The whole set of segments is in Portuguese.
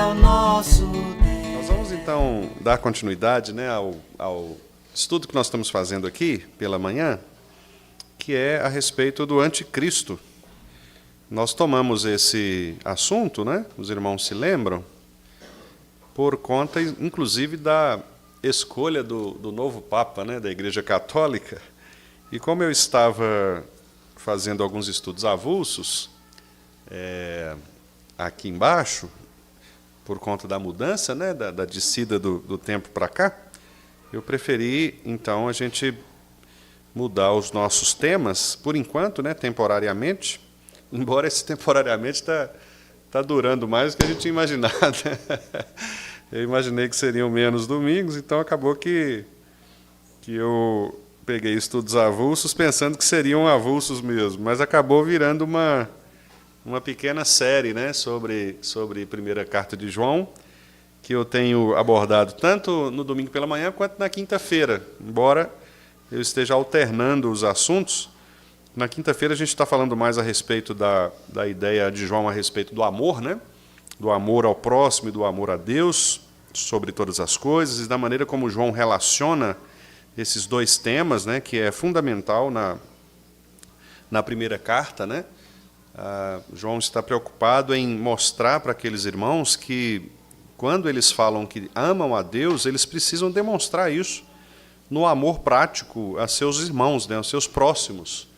o nosso Deus. Nós vamos então dar continuidade, né, ao estudo que nós estamos fazendo aqui pela manhã, que é a respeito do anticristo. Nós tomamos esse assunto, né, os irmãos se lembram, por conta, inclusive, da escolha do novo Papa, né, da Igreja Católica. E como eu estava fazendo alguns estudos avulsos aqui embaixo, por conta da mudança, né, da descida do tempo para cá, eu preferi, então, a gente mudar os nossos temas, por enquanto, né, temporariamente, embora esse temporariamente está durando mais do que a gente tinha imaginado. Eu imaginei que seriam menos domingos, então acabou que eu peguei estudos avulsos pensando que seriam avulsos mesmo, mas acabou virando uma pequena série, né, sobre a primeira carta de João, que eu tenho abordado tanto no domingo pela manhã quanto na quinta-feira, embora eu esteja alternando os assuntos. Na quinta-feira a gente está falando mais a respeito da ideia de João a respeito do amor, né, do amor ao próximo e do amor a Deus, sobre todas as coisas, e da maneira como João relaciona esses dois temas, né, que é fundamental na primeira carta, né. João está preocupado em mostrar para aqueles irmãos que, quando eles falam que amam a Deus, eles precisam demonstrar isso no amor prático a seus irmãos, né, aos seus próximos.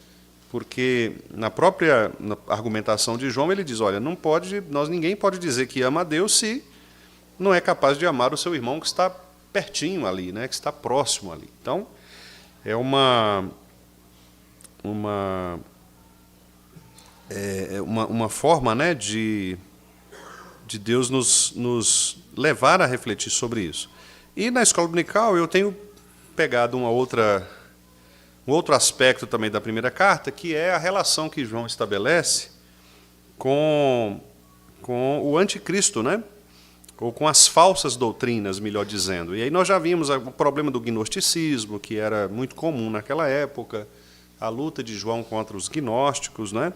Porque na própria argumentação de João ele diz, olha, ninguém pode dizer que ama a Deus se não é capaz de amar o seu irmão que está pertinho ali, né, que está próximo ali. Então, é uma forma, né, de Deus nos levar a refletir sobre isso. E na escola dominical eu tenho pegado um outro aspecto também da primeira carta, que é a relação que João estabelece com o anticristo, né? Ou com as falsas doutrinas, melhor dizendo. E aí nós já vimos o problema do gnosticismo, que era muito comum naquela época, a luta de João contra os gnósticos, né?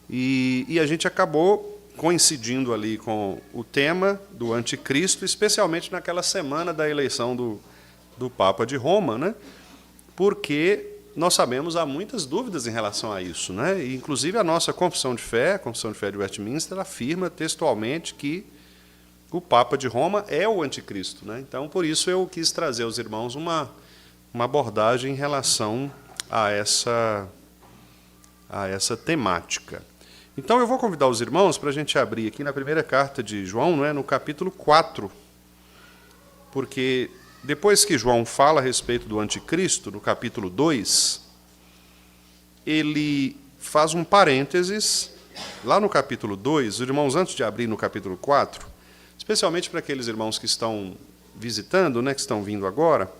E a gente acabou coincidindo ali com o tema do anticristo, especialmente naquela semana da eleição do Papa de Roma, né? Porque nós sabemos há muitas dúvidas em relação a isso, né? E, inclusive a nossa confissão de fé, a Confissão de Fé de Westminster, afirma textualmente que o Papa de Roma é o anticristo, né? Então, por isso eu quis trazer aos irmãos uma abordagem em relação a essa temática. Então, eu vou convidar os irmãos para a gente abrir aqui na primeira carta de João, não é, no capítulo 4, porque depois que João fala a respeito do anticristo, no capítulo 2, ele faz um parênteses, lá no capítulo 2, os irmãos, antes de abrir no capítulo 4, especialmente para aqueles irmãos que estão visitando, né, que estão vindo agora,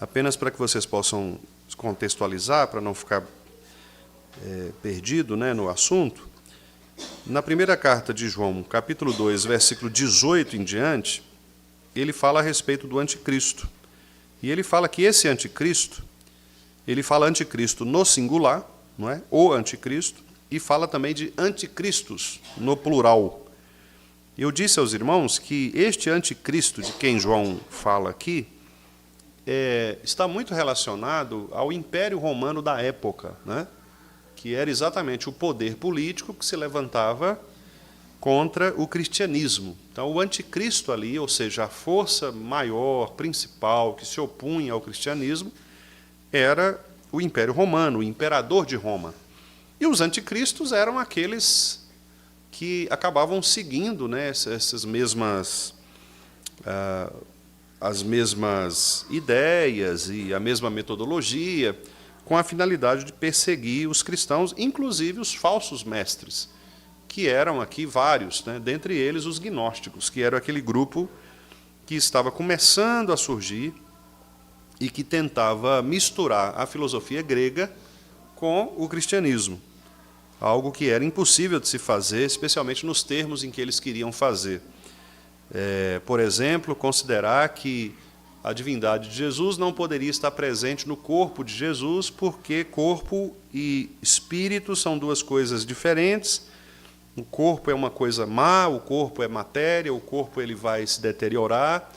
apenas para que vocês possam contextualizar, para não ficar perdido, né, no assunto. Na primeira carta de João, capítulo 2, versículo 18 em diante, ele fala a respeito do anticristo. E ele fala que esse anticristo, ele fala anticristo no singular, não é? O anticristo, e fala também de anticristos, no plural. Eu disse aos irmãos que este anticristo de quem João fala aqui está muito relacionado ao Império Romano da época, né? Que era exatamente o poder político que se levantava contra o cristianismo. Então, o anticristo ali, ou seja, a força maior, principal, que se opunha ao cristianismo, era o Império Romano, o imperador de Roma. E os anticristos eram aqueles que acabavam seguindo, né, essas mesmas as mesmas ideias e a mesma metodologia, com a finalidade de perseguir os cristãos, inclusive os falsos mestres, que eram aqui vários, né? Dentre eles os gnósticos, que era aquele grupo que estava começando a surgir e que tentava misturar a filosofia grega com o cristianismo, algo que era impossível de se fazer, especialmente nos termos em que eles queriam fazer. Por exemplo, considerar que a divindade de Jesus não poderia estar presente no corpo de Jesus, porque corpo e espírito são duas coisas diferentes, O corpo é uma coisa má, o corpo é matéria, o corpo ele vai se deteriorar,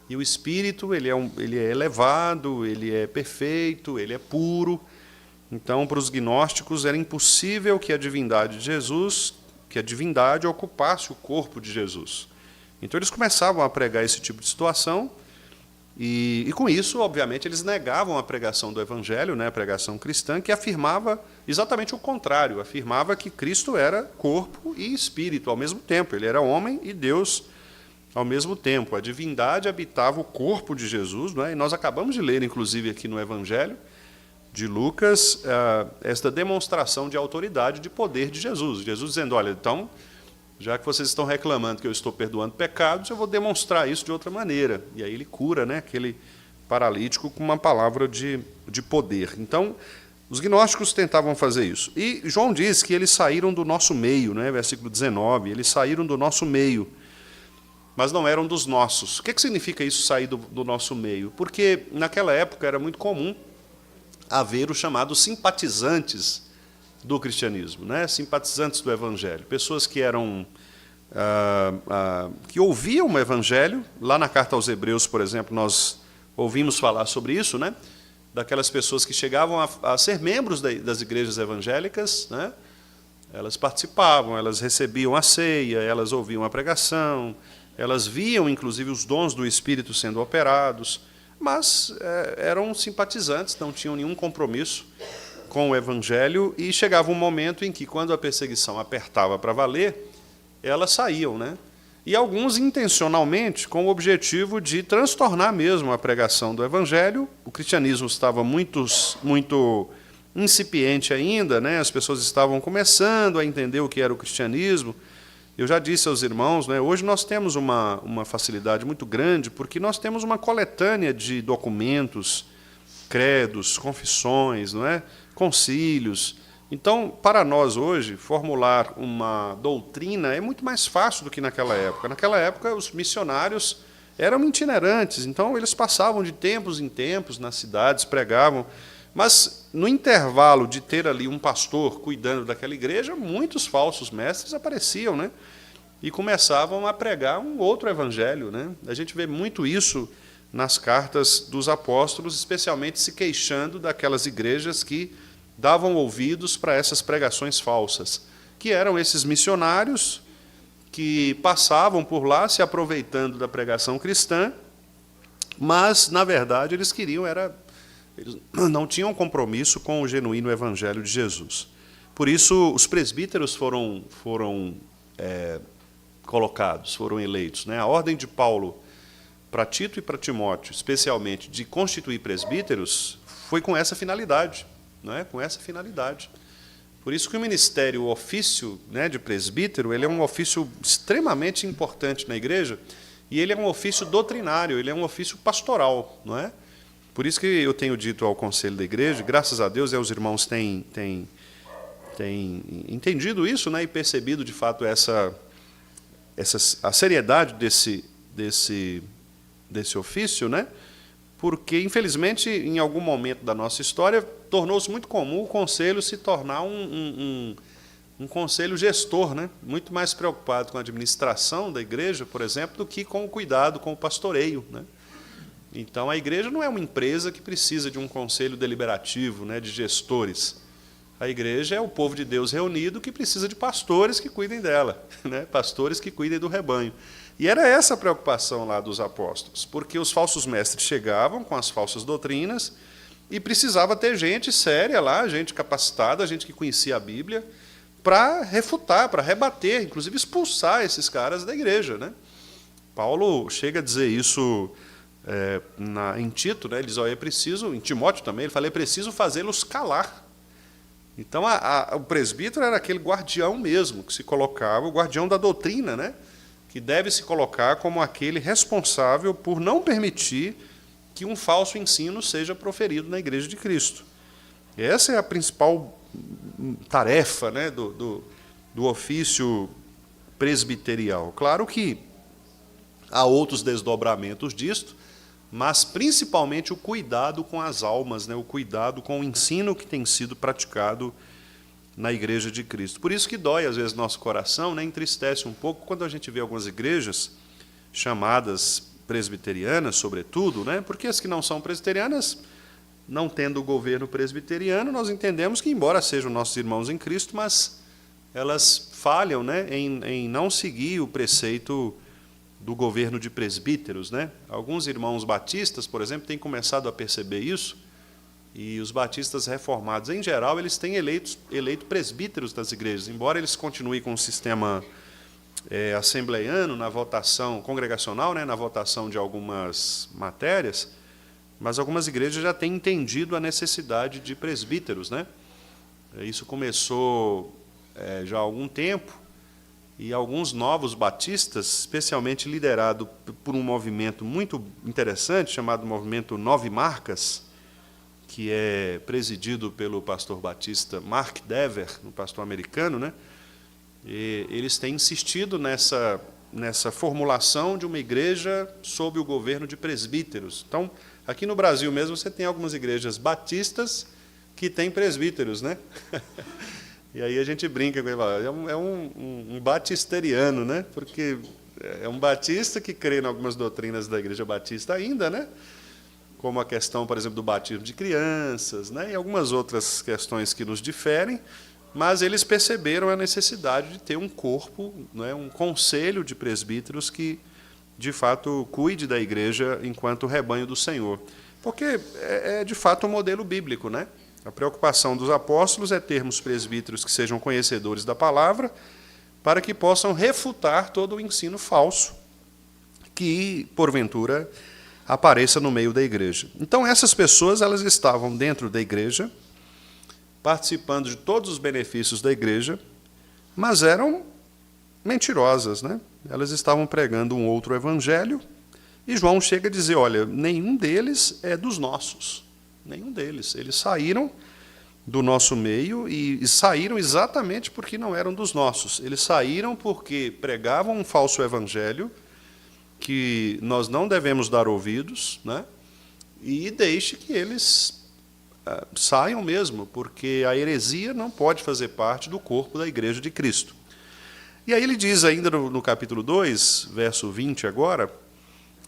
e o espírito ele é elevado, ele é perfeito, ele é puro. Então, para os gnósticos, era impossível que a divindade de Jesus, que a divindade ocupasse o corpo de Jesus. Então, eles começavam a pregar esse tipo de situação, e com isso, obviamente, eles negavam a pregação do Evangelho, né, a pregação cristã, que afirmava exatamente o contrário, afirmava que Cristo era corpo e espírito ao mesmo tempo, ele era homem e Deus ao mesmo tempo. A divindade habitava o corpo de Jesus, né, e nós acabamos de ler, inclusive, aqui no Evangelho de Lucas, esta demonstração de autoridade, de poder de Jesus. Jesus dizendo, olha, então, já que vocês estão reclamando que eu estou perdoando pecados, eu vou demonstrar isso de outra maneira. E aí ele cura, né, aquele paralítico com uma palavra de poder. Então, os gnósticos tentavam fazer isso. E João diz que eles saíram do nosso meio, né, versículo 19, eles saíram do nosso meio, mas não eram dos nossos. O que significa isso, sair do nosso meio? Porque naquela época era muito comum haver os chamados simpatizantes do cristianismo, né? Simpatizantes do Evangelho, pessoas que eram que ouviam o Evangelho. Lá na carta aos Hebreus, por exemplo, nós ouvimos falar sobre isso, né? Daquelas pessoas que chegavam a ser membros das igrejas evangélicas, né? Elas participavam, elas recebiam a ceia, elas ouviam a pregação, elas viam, inclusive, os dons do Espírito sendo operados, mas eram simpatizantes, não tinham nenhum compromisso com o Evangelho, e chegava um momento em que, quando a perseguição apertava para valer, elas saíam, né? E alguns intencionalmente, com o objetivo de transtornar mesmo a pregação do Evangelho. O cristianismo estava muito incipiente ainda, né? As pessoas estavam começando a entender o que era o cristianismo. Eu já disse aos irmãos, né, hoje nós temos uma facilidade muito grande, porque nós temos uma coletânea de documentos, credos, confissões, não é? Concílios. Então, para nós hoje, formular uma doutrina é muito mais fácil do que naquela época. Naquela época, os missionários eram itinerantes, então eles passavam de tempos em tempos nas cidades, pregavam. Mas, no intervalo de ter ali um pastor cuidando daquela igreja, muitos falsos mestres apareciam, né? E começavam a pregar um outro evangelho, né? A gente vê muito isso nas cartas dos apóstolos, especialmente se queixando daquelas igrejas que davam ouvidos para essas pregações falsas, que eram esses missionários que passavam por lá se aproveitando da pregação cristã, mas, na verdade, eles não tinham compromisso com o genuíno evangelho de Jesus. Por isso, os presbíteros foram colocados, foram eleitos, né? A ordem de Paulo para Tito e para Timóteo, especialmente, de constituir presbíteros, foi com essa finalidade, né? Com essa finalidade. Por isso que o ministério, o ofício, né, de presbítero, ele é um ofício extremamente importante na igreja, e ele é um ofício doutrinário, ele é um ofício pastoral, não é? Por isso que eu tenho dito ao conselho da igreja, graças a Deus, os irmãos têm entendido isso, né, e percebido, de fato, a seriedade desse ofício, né? Porque, infelizmente, em algum momento da nossa história, tornou-se muito comum o conselho se tornar um conselho gestor, né? Muito mais preocupado com a administração da igreja, por exemplo, do que com o cuidado com o pastoreio, né? Então, a igreja não é uma empresa que precisa de um conselho deliberativo, né, de gestores. A igreja é o povo de Deus reunido que precisa de pastores que cuidem dela, né? Pastores que cuidem do rebanho. E era essa a preocupação lá dos apóstolos, porque os falsos mestres chegavam com as falsas doutrinas e precisava ter gente séria lá, gente capacitada, gente que conhecia a Bíblia, para refutar, para rebater, inclusive expulsar esses caras da igreja, né? Paulo chega a dizer isso em Tito, né? Ele diz, é preciso, em Timóteo também, ele fala, é preciso fazê-los calar. Então, o presbítero era aquele guardião mesmo, que se colocava, o guardião da doutrina, né? Que deve se colocar como aquele responsável por não permitir que um falso ensino seja proferido na igreja de Cristo. Essa é a principal tarefa, né, do ofício presbiterial. Claro que há outros desdobramentos disto, mas principalmente o cuidado com as almas, né, o cuidado com o ensino que tem sido praticado na igreja de Cristo. Por isso que dói, às vezes, nosso coração, né? Entristece um pouco quando a gente vê algumas igrejas chamadas presbiterianas, sobretudo, né? Porque as que não são presbiterianas, não tendo o governo presbiteriano, nós entendemos que, embora sejam nossos irmãos em Cristo, mas elas falham, né, em não seguir o preceito do governo de presbíteros, né? Alguns irmãos batistas, por exemplo, têm começado a perceber isso, e os batistas reformados, em geral, eles têm eleito presbíteros das igrejas, embora eles continuem com o sistema assembleiano na votação congregacional, né, na votação de algumas matérias, mas algumas igrejas já têm entendido a necessidade de presbíteros, né? Isso começou já há algum tempo, e alguns novos batistas, especialmente liderado por um movimento muito interessante, chamado Movimento Nove Marcas, que é presidido pelo pastor batista Mark Dever, um pastor americano, né? E eles têm insistido nessa formulação de uma igreja sob o governo de presbíteros. Então, aqui no Brasil mesmo, você tem algumas igrejas batistas que têm presbíteros, né? E aí a gente brinca com ele, é um batisteriano, né? Porque é um batista que crê em algumas doutrinas da igreja batista ainda, né? Como a questão, por exemplo, do batismo de crianças, né? E algumas outras questões que nos diferem, mas eles perceberam a necessidade de ter um corpo, né? Um conselho de presbíteros que, de fato, cuide da igreja enquanto rebanho do Senhor. Porque de fato, um modelo bíblico, né? A preocupação dos apóstolos é termos presbíteros que sejam conhecedores da palavra, para que possam refutar todo o ensino falso que, porventura, apareça no meio da igreja. Então, essas pessoas, elas estavam dentro da igreja, participando de todos os benefícios da igreja, mas eram mentirosas, né? Elas estavam pregando um outro evangelho, e João chega a dizer, olha, nenhum deles é dos nossos. Nenhum deles. Eles saíram do nosso meio e saíram exatamente porque não eram dos nossos. Eles saíram porque pregavam um falso evangelho que nós não devemos dar ouvidos, né? E deixe que eles saiam mesmo, porque a heresia não pode fazer parte do corpo da igreja de Cristo. E aí ele diz ainda no capítulo 2, verso 20 agora,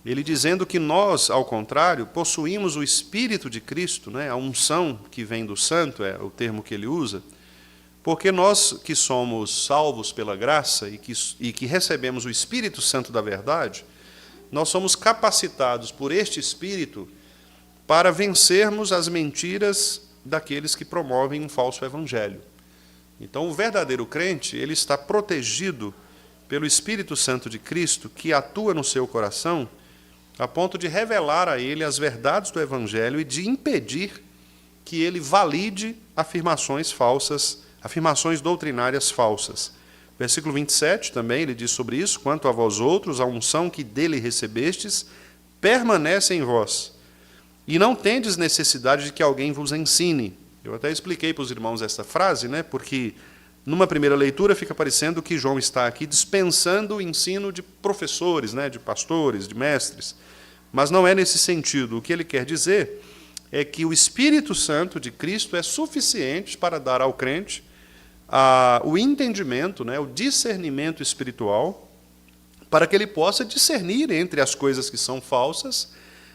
ele dizendo que nós, ao contrário, possuímos o Espírito de Cristo, né, a unção que vem do Santo, é o termo que ele usa, porque nós que somos salvos pela graça e que recebemos o Espírito Santo da verdade, nós somos capacitados por este Espírito para vencermos as mentiras daqueles que promovem um falso evangelho. Então, o verdadeiro crente, ele está protegido pelo Espírito Santo de Cristo, que atua no seu coração, a ponto de revelar a ele as verdades do Evangelho e de impedir que ele valide afirmações falsas, afirmações doutrinárias falsas. Versículo 27 também, ele diz sobre isso, quanto a vós outros, a unção que dele recebestes, permanece em vós, e não tendes necessidade de que alguém vos ensine. Eu até expliquei para os irmãos essa frase, né, porque numa primeira leitura fica parecendo que João está aqui dispensando o ensino de professores, né, de pastores, de mestres. Mas não é nesse sentido. O que ele quer dizer é que o Espírito Santo de Cristo é suficiente para dar ao crente o entendimento, né, o discernimento espiritual, para que ele possa discernir entre as coisas que são falsas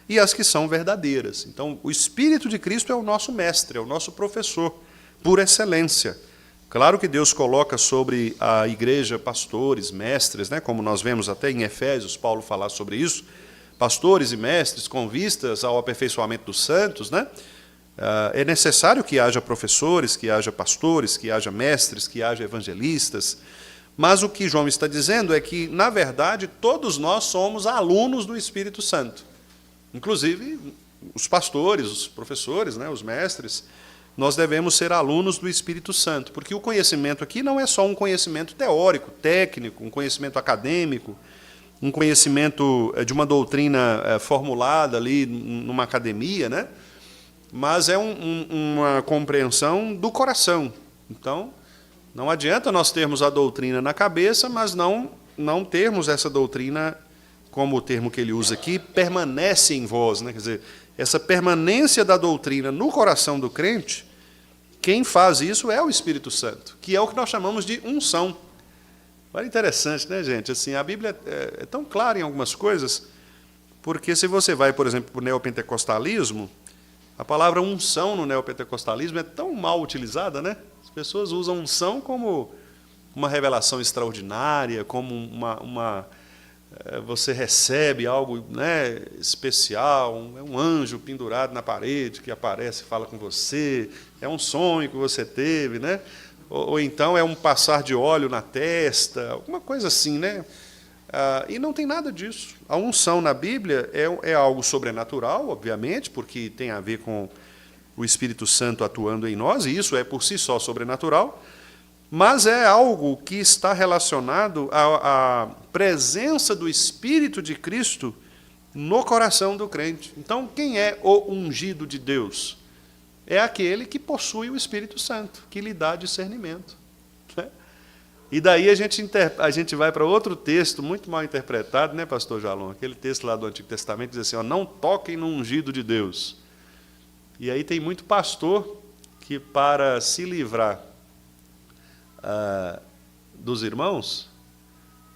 e as que são verdadeiras. Então, o Espírito de Cristo é o nosso mestre, é o nosso professor, por excelência. Claro que Deus coloca sobre a igreja pastores, mestres, né, como nós vemos até em Efésios, Paulo falar sobre isso, pastores e mestres com vistas ao aperfeiçoamento dos santos, né? É necessário que haja professores, que haja pastores, que haja mestres, que haja evangelistas, mas o que João está dizendo é que, na verdade, todos nós somos alunos do Espírito Santo, inclusive os pastores, os professores, né, os mestres. Nós devemos ser alunos do Espírito Santo, porque o conhecimento aqui não é só um conhecimento teórico, técnico, um conhecimento acadêmico, um conhecimento de uma doutrina formulada ali numa academia, né? Mas é uma compreensão do coração. Então, não adianta nós termos a doutrina na cabeça, mas não termos essa doutrina, como o termo que ele usa aqui, permanece em vós, né? Quer dizer, essa permanência da doutrina no coração do crente quem faz isso é o Espírito Santo, que é o que nós chamamos de unção. Olha, interessante, né, gente? Assim, a Bíblia é tão clara em algumas coisas, porque se você vai, por exemplo, para o neopentecostalismo, a palavra unção no neopentecostalismo é tão mal utilizada, né? As pessoas usam unção como uma revelação extraordinária, como você recebe algo, né, especial, um anjo pendurado na parede que aparece e fala com você, é um sonho que você teve, né? Ou então é um passar de óleo na testa, alguma coisa assim, né? E não tem nada disso. A unção na Bíblia é algo sobrenatural, obviamente, porque tem a ver com o Espírito Santo atuando em nós, e isso é por si só sobrenatural, mas é algo que está relacionado à presença do Espírito de Cristo no coração do crente. Então, quem é o ungido de Deus? É aquele que possui o Espírito Santo, que lhe dá discernimento. Né? E daí a gente vai para outro texto muito mal interpretado, né, pastor Jalon? Aquele texto lá do Antigo Testamento diz assim, ó, não toquem no ungido de Deus. E aí tem muito pastor que, para se livrar dos irmãos,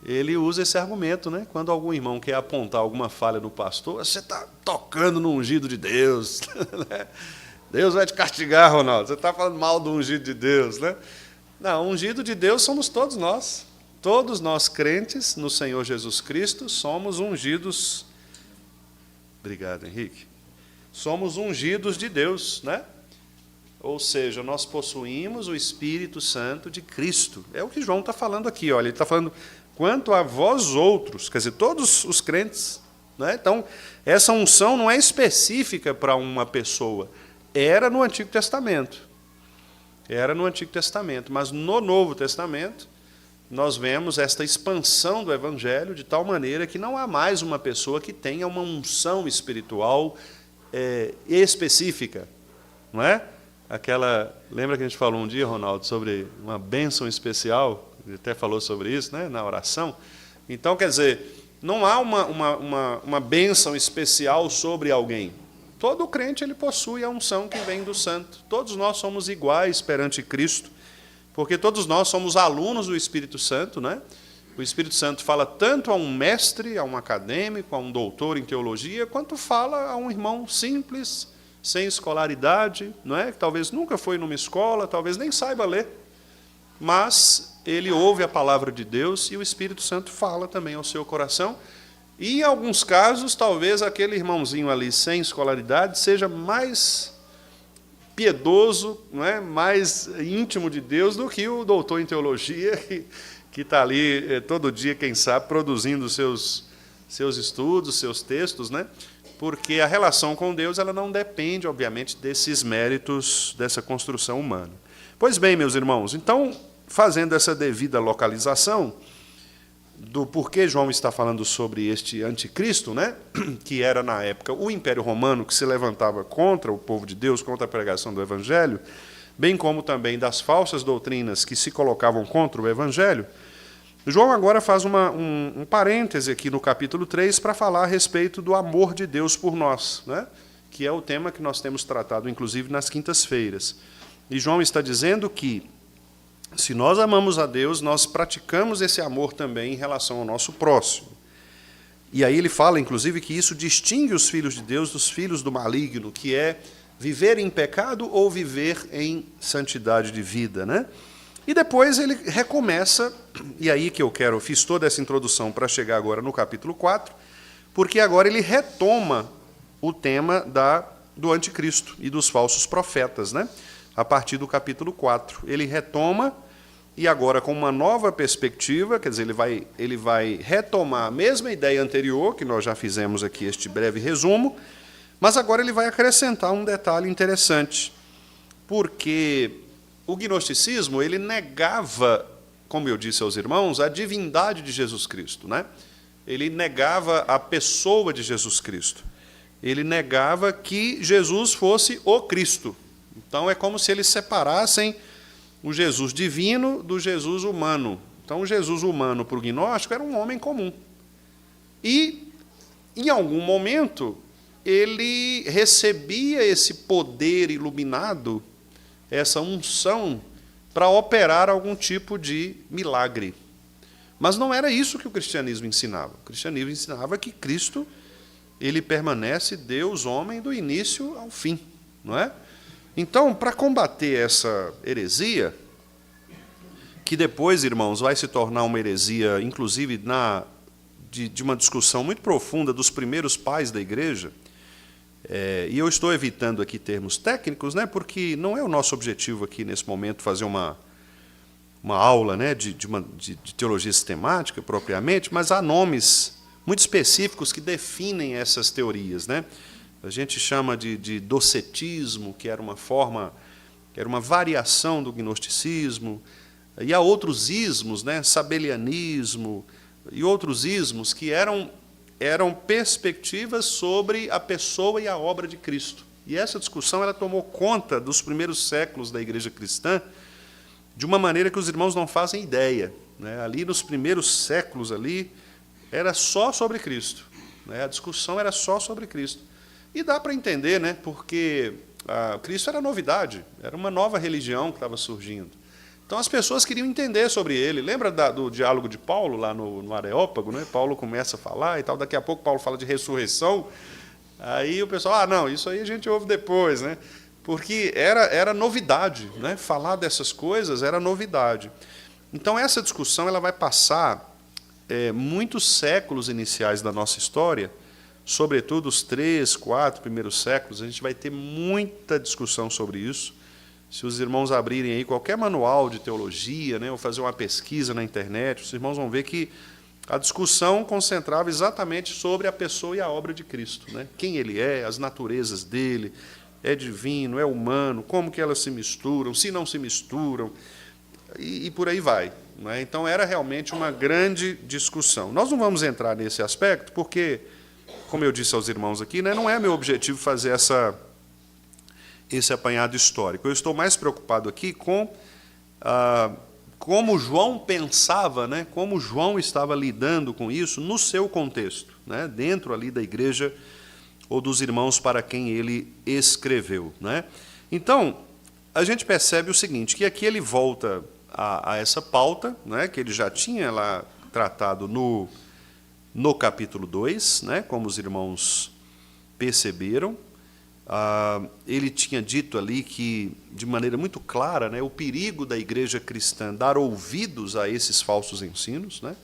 ele usa esse argumento, né? Quando algum irmão quer apontar alguma falha no pastor, você está tocando no ungido de Deus. Né? Deus vai te castigar, Ronaldo. Você está falando mal do ungido de Deus, né? Não, o ungido de Deus somos todos nós. Todos nós crentes no Senhor Jesus Cristo somos ungidos. Obrigado, Henrique. Somos ungidos de Deus, né? Ou seja, nós possuímos o Espírito Santo de Cristo. É o que João está falando aqui. Olha, ele está falando, quanto a vós outros, quer dizer, todos os crentes. Né? Então, essa unção não é específica para uma pessoa. Era no Antigo Testamento. Era no Antigo Testamento. Mas no Novo Testamento, nós vemos esta expansão do Evangelho de tal maneira que não há mais uma pessoa que tenha uma unção espiritual específica. Não é? Lembra que a gente falou um dia, Ronaldo, sobre uma bênção especial? Ele até falou sobre isso, né, na oração. Então, quer dizer, não há uma bênção especial sobre alguém. Todo crente ele possui a unção que vem do santo. Todos nós somos iguais perante Cristo, porque todos nós somos alunos do Espírito Santo, né? O Espírito Santo fala tanto a um mestre, a um acadêmico, a um doutor em teologia, quanto fala a um irmão simples, sem escolaridade, não é? Que talvez nunca foi numa escola, talvez nem saiba ler, mas ele ouve a palavra de Deus e o Espírito Santo fala também ao seu coração. E, em alguns casos, talvez aquele irmãozinho ali sem escolaridade seja mais piedoso, não é? Mais íntimo de Deus do que o doutor em teologia que está ali todo dia, quem sabe, produzindo seus estudos, seus textos, né? Porque a relação com Deus ela não depende, obviamente, desses méritos dessa construção humana. Pois bem, meus irmãos, então, fazendo essa devida localização do porquê João está falando sobre este anticristo, né, que era, na época, o Império Romano, que se levantava contra o povo de Deus, contra a pregação do Evangelho, bem como também das falsas doutrinas que se colocavam contra o Evangelho, João agora faz um parêntese aqui no capítulo 3 para falar a respeito do amor de Deus por nós, né? Que é o tema que nós temos tratado, inclusive, nas quintas-feiras. E João está dizendo que, se nós amamos a Deus, nós praticamos esse amor também em relação ao nosso próximo. E aí ele fala, inclusive, que isso distingue os filhos de Deus dos filhos do maligno, que é viver em pecado ou viver em santidade de vida, né? E depois ele recomeça, e aí que fiz toda essa introdução para chegar agora no capítulo 4, porque agora ele retoma o tema do anticristo e dos falsos profetas, né? A partir do capítulo 4. Ele retoma, e agora com uma nova perspectiva, quer dizer, ele vai retomar a mesma ideia anterior, que nós já fizemos aqui este breve resumo, mas agora ele vai acrescentar um detalhe interessante, porque o gnosticismo ele negava, como eu disse aos irmãos, a divindade de Jesus Cristo, né? Ele negava a pessoa de Jesus Cristo. Ele negava que Jesus fosse o Cristo. Então é como se eles separassem o Jesus divino do Jesus humano. Então o Jesus humano para o gnóstico era um homem comum. E, em algum momento, ele recebia esse poder iluminado essa unção para operar algum tipo de milagre. Mas não era isso que o cristianismo ensinava. O cristianismo ensinava que Cristo, ele permanece Deus, homem, do início ao fim, não é? Então, para combater essa heresia, que depois, irmãos, vai se tornar uma heresia, inclusive de uma discussão muito profunda dos primeiros pais da igreja, e eu estou evitando aqui termos técnicos, né, porque não é o nosso objetivo aqui, nesse momento, fazer uma aula, né, de teologia sistemática, propriamente, mas há nomes muito específicos que definem essas teorias, né? A gente chama de docetismo, que era uma forma, era uma variação do gnosticismo, e há outros ismos, né, sabelianismo, e outros ismos que eram perspectivas sobre a pessoa e a obra de Cristo. E essa discussão ela tomou conta dos primeiros séculos da igreja cristã de uma maneira que os irmãos não fazem ideia, né? Ali nos primeiros séculos ali era só sobre Cristo, né? A discussão era só sobre Cristo. E dá para entender, né? Porque Cristo era novidade, era uma nova religião que estava surgindo. Então as pessoas queriam entender sobre ele. Lembra do diálogo de Paulo lá no Areópago, né? Paulo começa a falar e tal, daqui a pouco Paulo fala de ressurreição. Aí o pessoal, não, isso aí a gente ouve depois, né? Porque era novidade, né? Falar dessas coisas era novidade. Então essa discussão ela vai passar muitos séculos iniciais da nossa história, sobretudo os 3, 4 primeiros séculos, a gente vai ter muita discussão sobre isso. Se os irmãos abrirem aí qualquer manual de teologia, né, ou fazer uma pesquisa na internet, os irmãos vão ver que a discussão concentrava exatamente sobre a pessoa e a obra de Cristo, né? Quem ele é, as naturezas dele, é divino, é humano, como que elas se misturam, se não se misturam, e por aí vai, né? Então era realmente uma grande discussão. Nós não vamos entrar nesse aspecto porque, como eu disse aos irmãos aqui, né, não é meu objetivo fazer esse apanhado histórico. Eu estou mais preocupado aqui com como João pensava, né, como João estava lidando com isso no seu contexto, né, dentro ali da igreja ou dos irmãos para quem ele escreveu, né? Então, a gente percebe o seguinte, que aqui ele volta a essa pauta, né, que ele já tinha lá tratado no capítulo 2, né, como os irmãos perceberam. Ele tinha dito ali que, de maneira muito clara, né, o perigo da igreja cristã dar ouvidos a esses falsos ensinos, né?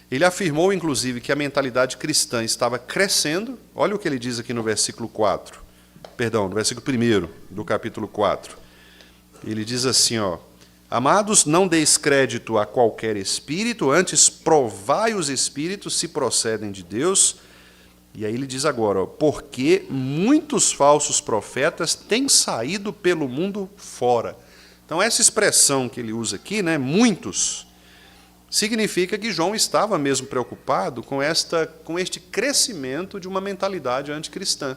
Ele afirmou, inclusive, que a mentalidade cristã estava crescendo. Olha o que ele diz aqui no versículo 4. Perdão, no versículo 1 do capítulo 4. Ele diz assim, ó: amados, não deis crédito a qualquer espírito, antes provai os espíritos se procedem de Deus. E aí ele diz agora, ó, porque muitos falsos profetas têm saído pelo mundo fora. Então essa expressão que ele usa aqui, né, muitos, significa que João estava mesmo preocupado com este crescimento de uma mentalidade anticristã.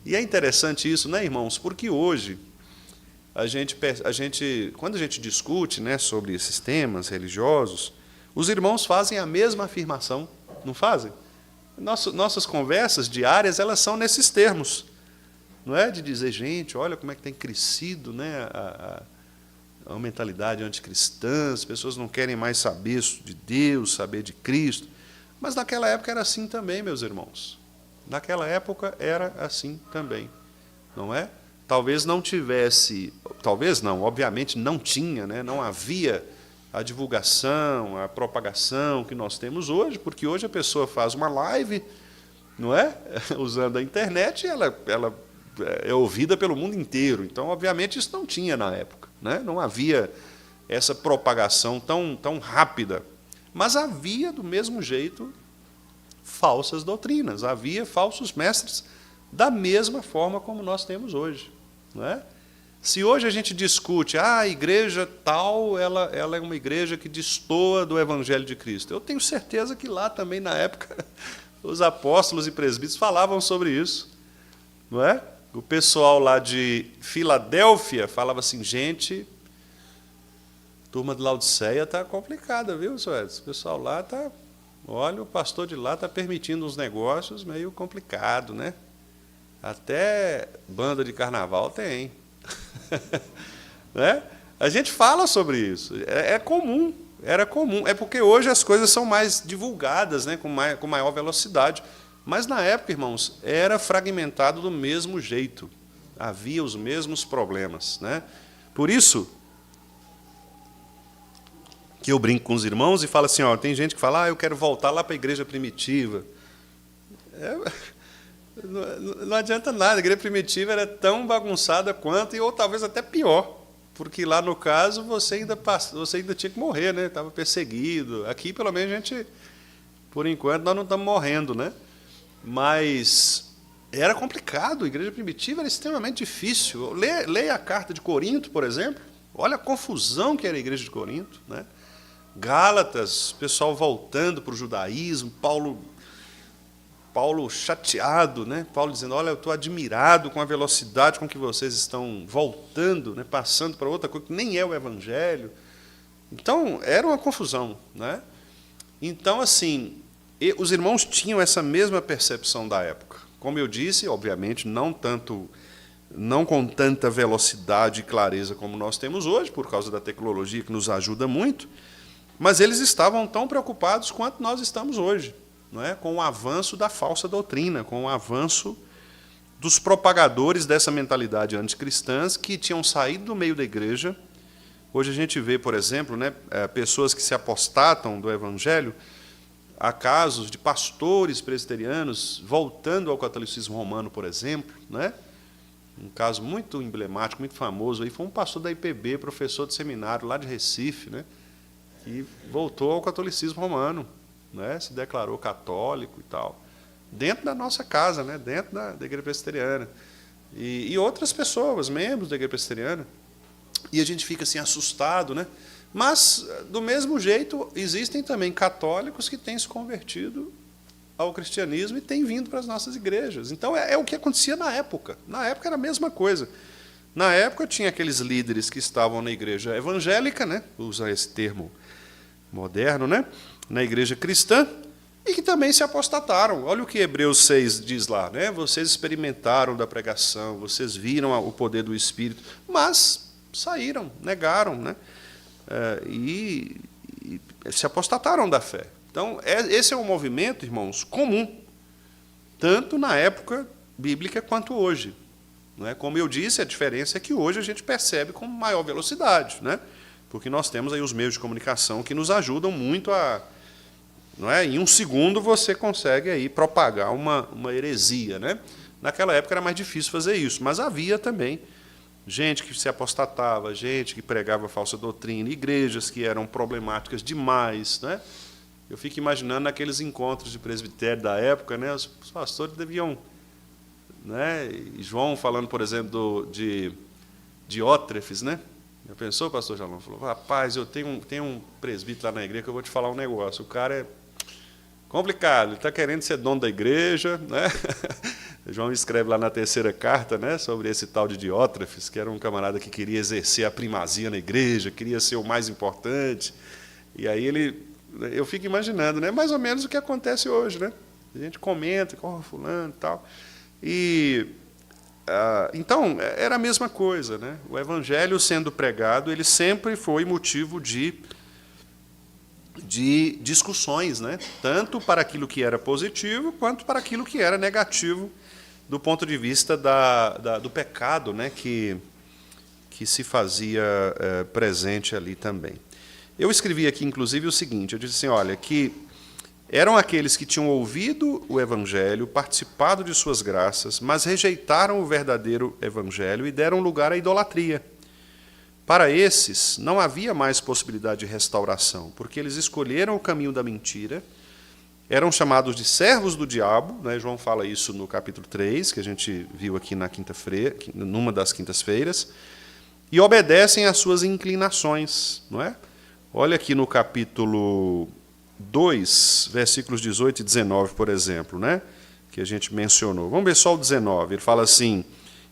E é interessante isso, né, irmãos? Porque hoje, quando a gente discute, né, sobre esses temas religiosos, os irmãos fazem a mesma afirmação, não fazem? Nossas conversas diárias, elas são nesses termos. Não é de dizer, gente, olha como é que tem crescido, né, a mentalidade anticristã, as pessoas não querem mais saber de Deus, saber de Cristo. Mas naquela época era assim também, meus irmãos. Naquela época era assim também, não é? Talvez não tivesse, talvez não, obviamente não tinha, né? Não havia a divulgação, a propagação que nós temos hoje, porque hoje a pessoa faz uma live, não é? Usando a internet, e ela é ouvida pelo mundo inteiro. Então, obviamente, isso não tinha na época, né? Não havia essa propagação tão rápida. Mas havia, do mesmo jeito, falsas doutrinas, havia falsos mestres da mesma forma como nós temos hoje, não é? Se hoje a gente discute, a igreja tal, ela é uma igreja que destoa do Evangelho de Cristo, eu tenho certeza que lá também, na época, os apóstolos e presbíteros falavam sobre isso, não é? O pessoal lá de Filadélfia falava assim, gente, turma de Laodiceia está complicada, viu, senhor Edson? O pessoal lá está, olha, o pastor de lá está permitindo uns negócios meio complicado, né? Até banda de carnaval tem. né? A gente fala sobre isso. É comum, era comum. É porque hoje as coisas são mais divulgadas, né? com maior velocidade. Mas na época, irmãos, era fragmentado do mesmo jeito. Havia os mesmos problemas, né? Por isso que eu brinco com os irmãos e falo assim, ó, tem gente que fala, eu quero voltar lá para a igreja primitiva. Não adianta nada, a igreja primitiva era tão bagunçada quanto, ou talvez até pior, porque lá no caso você ainda tinha que morrer, né? Estava perseguido. Aqui, pelo menos, a gente, por enquanto, nós não estamos morrendo, né? Mas era complicado, a igreja primitiva era extremamente difícil. Leia a carta de Corinto, por exemplo, olha a confusão que era a igreja de Corinto, né? Gálatas, pessoal voltando para o judaísmo, Paulo chateado, né? Paulo dizendo, olha, eu estou admirado com a velocidade com que vocês estão voltando, né? Passando para outra coisa que nem é o evangelho. Então, era uma confusão, né? Então, assim, os irmãos tinham essa mesma percepção da época. Como eu disse, obviamente, não com tanta velocidade e clareza como nós temos hoje, por causa da tecnologia que nos ajuda muito, mas eles estavam tão preocupados quanto nós estamos hoje, não é? Com o avanço da falsa doutrina, com o avanço dos propagadores dessa mentalidade anticristã que tinham saído do meio da igreja. Hoje a gente vê, por exemplo, né, pessoas que se apostatam do evangelho. Há casos de pastores presbiterianos voltando ao catolicismo romano, por exemplo, né? Um caso muito emblemático, muito famoso, aí foi um pastor da IPB, professor de seminário lá de Recife, né? Que voltou ao catolicismo romano, né? Se declarou católico e tal, dentro da nossa casa, né? Dentro da igreja presbiteriana. E outras pessoas, membros da igreja presbiteriana. E a gente fica assim assustado, né? Mas, do mesmo jeito, existem também católicos que têm se convertido ao cristianismo e têm vindo para as nossas igrejas. Então, é o que acontecia na época. Na época era a mesma coisa. Na época, tinha aqueles líderes que estavam na igreja evangélica, né? Usa esse termo moderno, né? Na igreja cristã, e que também se apostataram. Olha o que Hebreus 6 diz lá, né? Vocês experimentaram da pregação, vocês viram o poder do Espírito, mas saíram, negaram, né? E se apostataram da fé. Então, esse é um movimento, irmãos, comum, tanto na época bíblica quanto hoje. Não é? Como eu disse, a diferença é que hoje a gente percebe com maior velocidade, né? Porque nós temos aí os meios de comunicação que nos ajudam muito a... Não é? Em um segundo você consegue aí propagar uma heresia, né? Naquela época era mais difícil fazer isso, mas havia também gente que se apostatava, gente que pregava falsa doutrina, igrejas que eram problemáticas demais, né? Eu fico imaginando naqueles encontros de presbitério da época, né? Os pastores deviam, né? E João falando, por exemplo, de Diótrefes, né? Já pensou, pastor Jalão? Falou, rapaz, eu tenho um presbítero lá na igreja que eu vou te falar um negócio. O cara é complicado, ele está querendo ser dono da igreja, né? João escreve lá na terceira carta, né, sobre esse tal de Diótrefes, que era um camarada que queria exercer a primazia na igreja, queria ser o mais importante. E aí eu fico imaginando, né, mais ou menos o que acontece hoje, né? A gente comenta, fulano e tal. Então, era a mesma coisa, né? O evangelho sendo pregado, ele sempre foi motivo de discussões, né? Tanto para aquilo que era positivo, quanto para aquilo que era negativo, do ponto de vista do pecado, né? que se fazia presente ali também. Eu escrevi aqui, inclusive, o seguinte, eu disse assim, olha, que eram aqueles que tinham ouvido o Evangelho, participado de suas graças, mas rejeitaram o verdadeiro Evangelho e deram lugar à idolatria. Para esses, não havia mais possibilidade de restauração, porque eles escolheram o caminho da mentira, eram chamados de servos do diabo, né? João fala isso no capítulo 3, que a gente viu aqui na quinta-feira, numa das quintas-feiras, e obedecem às suas inclinações, não é? Olha aqui no capítulo 2, versículos 18 e 19, por exemplo, né? Que a gente mencionou. Vamos ver só o 19. Ele fala assim,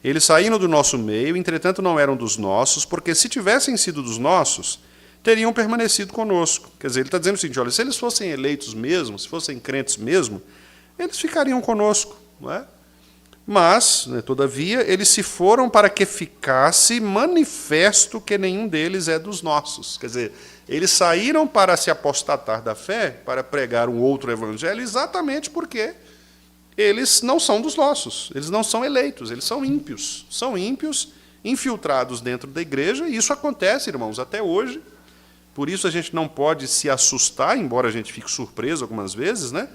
eles saíram do nosso meio, entretanto não eram dos nossos, porque se tivessem sido dos nossos, teriam permanecido conosco. Quer dizer, ele está dizendo o seguinte, olha, se eles fossem eleitos mesmo, se fossem crentes mesmo, eles ficariam conosco, não é? Mas, né, todavia, eles se foram para que ficasse manifesto que nenhum deles é dos nossos. Quer dizer, eles saíram para se apostatar da fé, para pregar um outro evangelho, exatamente porque eles não são dos nossos, eles não são eleitos, eles são ímpios, infiltrados dentro da igreja, e isso acontece, irmãos, até hoje. Por isso a gente não pode se assustar, embora a gente fique surpreso algumas vezes, né?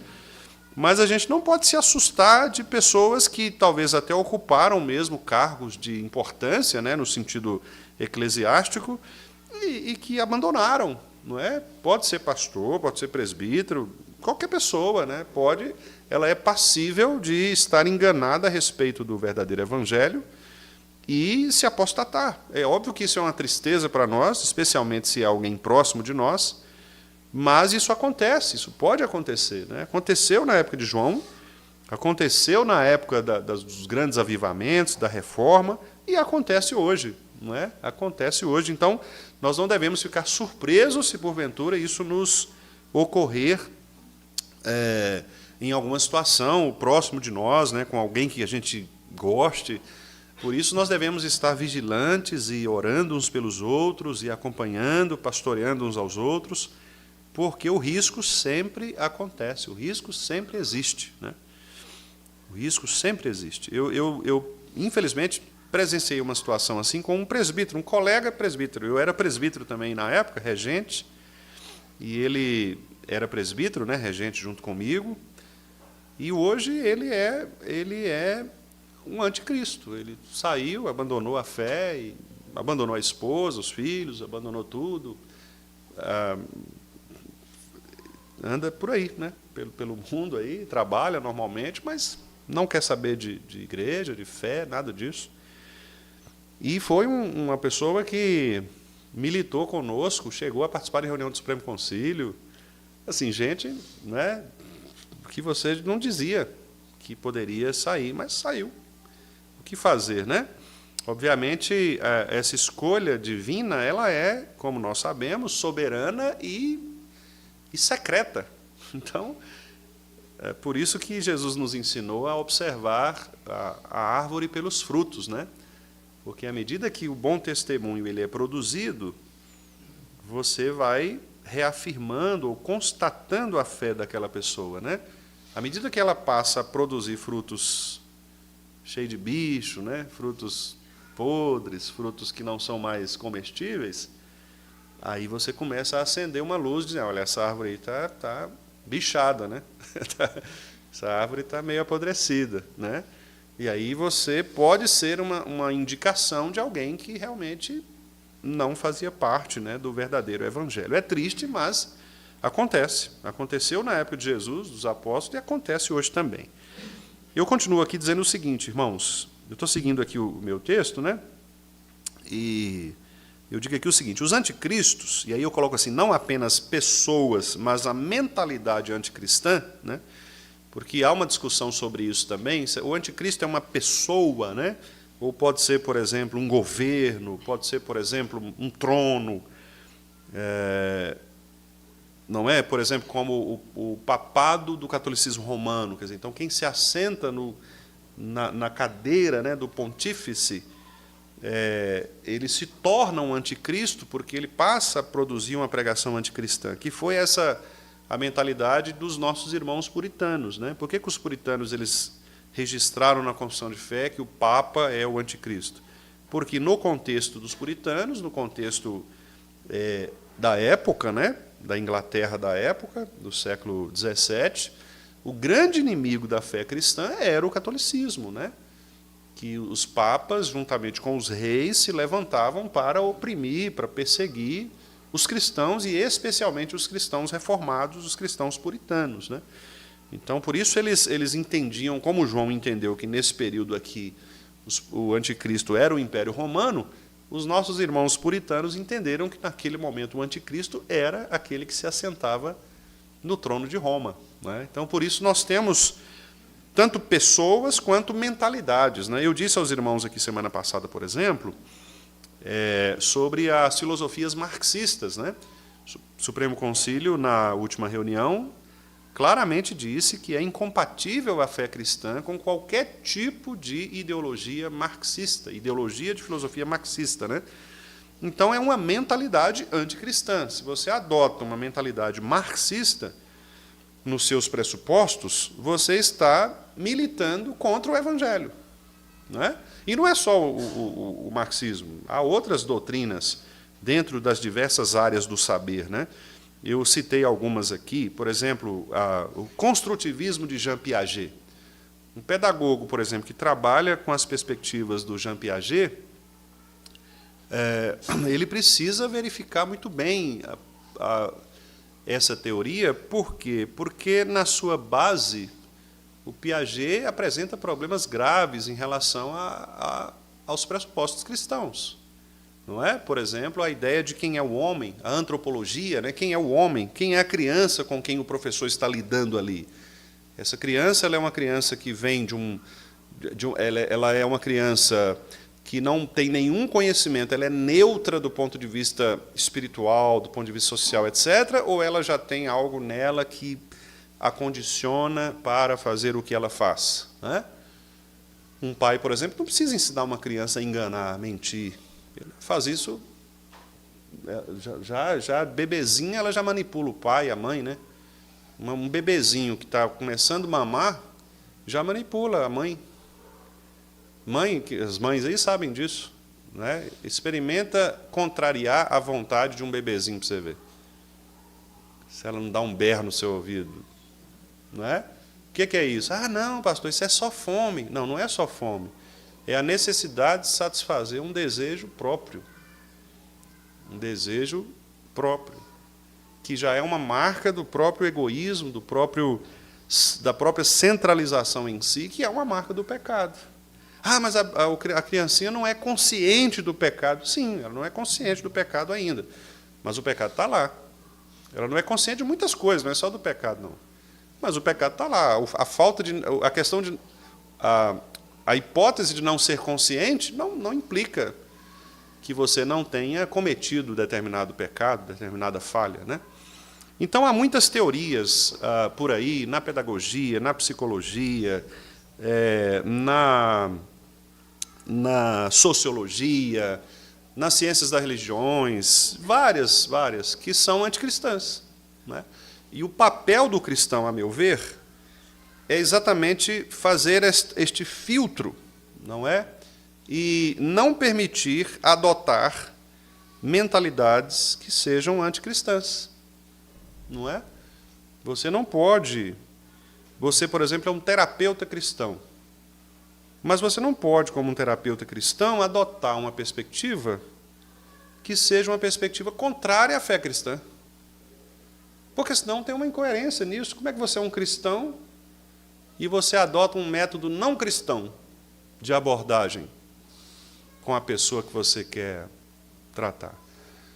Mas a gente não pode se assustar de pessoas que talvez até ocuparam mesmo cargos de importância, né, no sentido eclesiástico, e que abandonaram, não é? Pode ser pastor, pode ser presbítero, qualquer pessoa, né? Ela é passível de estar enganada a respeito do verdadeiro evangelho e se apostatar. É óbvio que isso é uma tristeza para nós, especialmente se é alguém próximo de nós, mas isso acontece, isso pode acontecer, né? Aconteceu na época de João, aconteceu na época dos grandes avivamentos, da reforma, e acontece hoje, não é? Acontece hoje. Então, nós não devemos ficar surpresos se, porventura, isso nos ocorrer em alguma situação próximo de nós, né, com alguém que a gente goste. Por isso, nós devemos estar vigilantes e orando uns pelos outros, e acompanhando, pastoreando uns aos outros, porque o risco sempre acontece, o risco sempre existe, né? O risco sempre existe. Eu, infelizmente, presenciei uma situação assim com um presbítero, um colega presbítero. Eu era presbítero também na época, regente, e ele era presbítero, né, regente junto comigo, e hoje ele é um anticristo. Ele saiu, abandonou a fé, e abandonou a esposa, os filhos, abandonou tudo. Anda por aí, né? Pelo mundo aí, trabalha normalmente, mas não quer saber de igreja, de fé, nada disso. E foi uma pessoa que militou conosco, chegou a participar de reunião do Supremo Concílio. Assim, gente, né, que você não dizia que poderia sair, mas saiu. O que fazer, né? Obviamente, essa escolha divina, ela é, como nós sabemos, soberana e secreta. Então, é por isso que Jesus nos ensinou a observar a árvore pelos frutos, né? Porque à medida que o bom testemunho ele é produzido, você vai reafirmando ou constatando a fé daquela pessoa, né? À medida que ela passa a produzir frutos cheios de bicho, né? Frutos podres, frutos que não são mais comestíveis, aí você começa a acender uma luz, dizendo, olha, essa árvore aí está bichada, né? Essa árvore está meio apodrecida, né? E aí você pode ser uma indicação de alguém que realmente não fazia parte, né, do verdadeiro evangelho. É triste, mas acontece. Aconteceu na época de Jesus, dos apóstolos, e acontece hoje também. Eu continuo aqui dizendo o seguinte, irmãos, eu estou seguindo aqui o meu texto, né? E eu digo aqui o seguinte, os anticristos, e aí eu coloco assim, não apenas pessoas, mas a mentalidade anticristã, né? Porque há uma discussão sobre isso também, o anticristo é uma pessoa, né? Ou pode ser, por exemplo, um governo, pode ser, por exemplo, um trono, não é? Por exemplo, como o papado do catolicismo romano, quer dizer, então quem se assenta na cadeira, né, do pontífice, ele se torna um anticristo porque ele passa a produzir uma pregação anticristã, que foi a mentalidade dos nossos irmãos puritanos, né? Por que os puritanos eles registraram na Confissão de Fé que o Papa é o anticristo? Porque no contexto dos puritanos, no contexto da época, né, da Inglaterra da época, do século XVII, o grande inimigo da fé cristã era o catolicismo, né? Que os papas, juntamente com os reis, se levantavam para oprimir, para perseguir os cristãos, e especialmente os cristãos reformados, os cristãos puritanos, né? Então, por isso eles entendiam, como João entendeu que nesse período aqui o anticristo era o Império Romano, os nossos irmãos puritanos entenderam que naquele momento o anticristo era aquele que se assentava no trono de Roma, né? Então, por isso nós temos tanto pessoas quanto mentalidades, né? Eu disse aos irmãos aqui semana passada, por exemplo, sobre as filosofias marxistas, né? O Supremo Concílio, na última reunião, claramente disse que é incompatível a fé cristã com qualquer tipo de ideologia marxista, ideologia de filosofia marxista, né? Então, é uma mentalidade anticristã. Se você adota uma mentalidade marxista nos seus pressupostos, você está militando contra o Evangelho. Não é? E não é só o marxismo. Há outras doutrinas dentro das diversas áreas do saber. Né? Eu citei algumas aqui. Por exemplo, o construtivismo de Jean Piaget. Um pedagogo, por exemplo, que trabalha com as perspectivas do Jean Piaget, ele precisa verificar muito bem essa teoria. Por quê? Porque, na sua base, o Piaget apresenta problemas graves em relação aos pressupostos cristãos. Não é? Por exemplo, a ideia de quem é o homem, a antropologia, né? Quem é o homem, quem é a criança com quem o professor está lidando ali. Essa criança, ela é uma criança que vem ela é uma criança que não tem nenhum conhecimento, ela é neutra do ponto de vista espiritual, do ponto de vista social, etc., ou ela já tem algo nela que a condiciona para fazer o que ela faz? Né? Um pai, por exemplo, não precisa ensinar uma criança a enganar, a mentir. Ele faz isso, já bebezinha, ela já manipula o pai, a mãe. Né? Um bebezinho que está começando a mamar, já manipula a mãe. As mães aí sabem disso. Né? Experimenta contrariar a vontade de um bebezinho para você ver. Se ela não dá um berro no seu ouvido. Não é? O que é isso? Ah, não, pastor, isso é só fome. Não, não é só fome. É a necessidade de satisfazer um desejo próprio. Um desejo próprio. Que já é uma marca do próprio egoísmo, da própria centralização em si, que é uma marca do pecado. Ah, mas a criancinha não é consciente do pecado. Sim, ela não é consciente do pecado ainda. Mas o pecado está lá. Ela não é consciente de muitas coisas, não é só do pecado, não. Mas o pecado está lá. A questão de a hipótese de não ser consciente não implica que você não tenha cometido determinado pecado, determinada falha, né? Então há muitas teorias por aí na pedagogia, na psicologia, na sociologia, nas ciências das religiões, várias, que são anticristãs. Né? E o papel do cristão, a meu ver, é exatamente fazer este filtro, não é? E não permitir adotar mentalidades que sejam anticristãs. Não é? Você não pode... Você, por exemplo, é um terapeuta cristão. Mas você não pode, como um terapeuta cristão, adotar uma perspectiva que seja uma perspectiva contrária à fé cristã. Porque senão tem uma incoerência nisso. Como é que você é um cristão e você adota um método não cristão de abordagem com a pessoa que você quer tratar?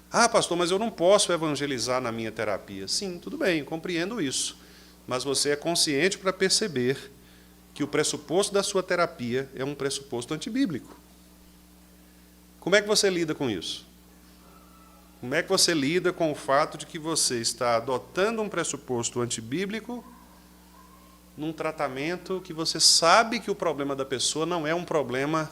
Ah, pastor, mas eu não posso evangelizar na minha terapia. Sim, tudo bem, compreendo isso. Mas você é consciente para perceber que o pressuposto da sua terapia é um pressuposto antibíblico. Como é que você lida com isso? Como é que você lida com o fato de que você está adotando um pressuposto antibíblico num tratamento que você sabe que o problema da pessoa não é um problema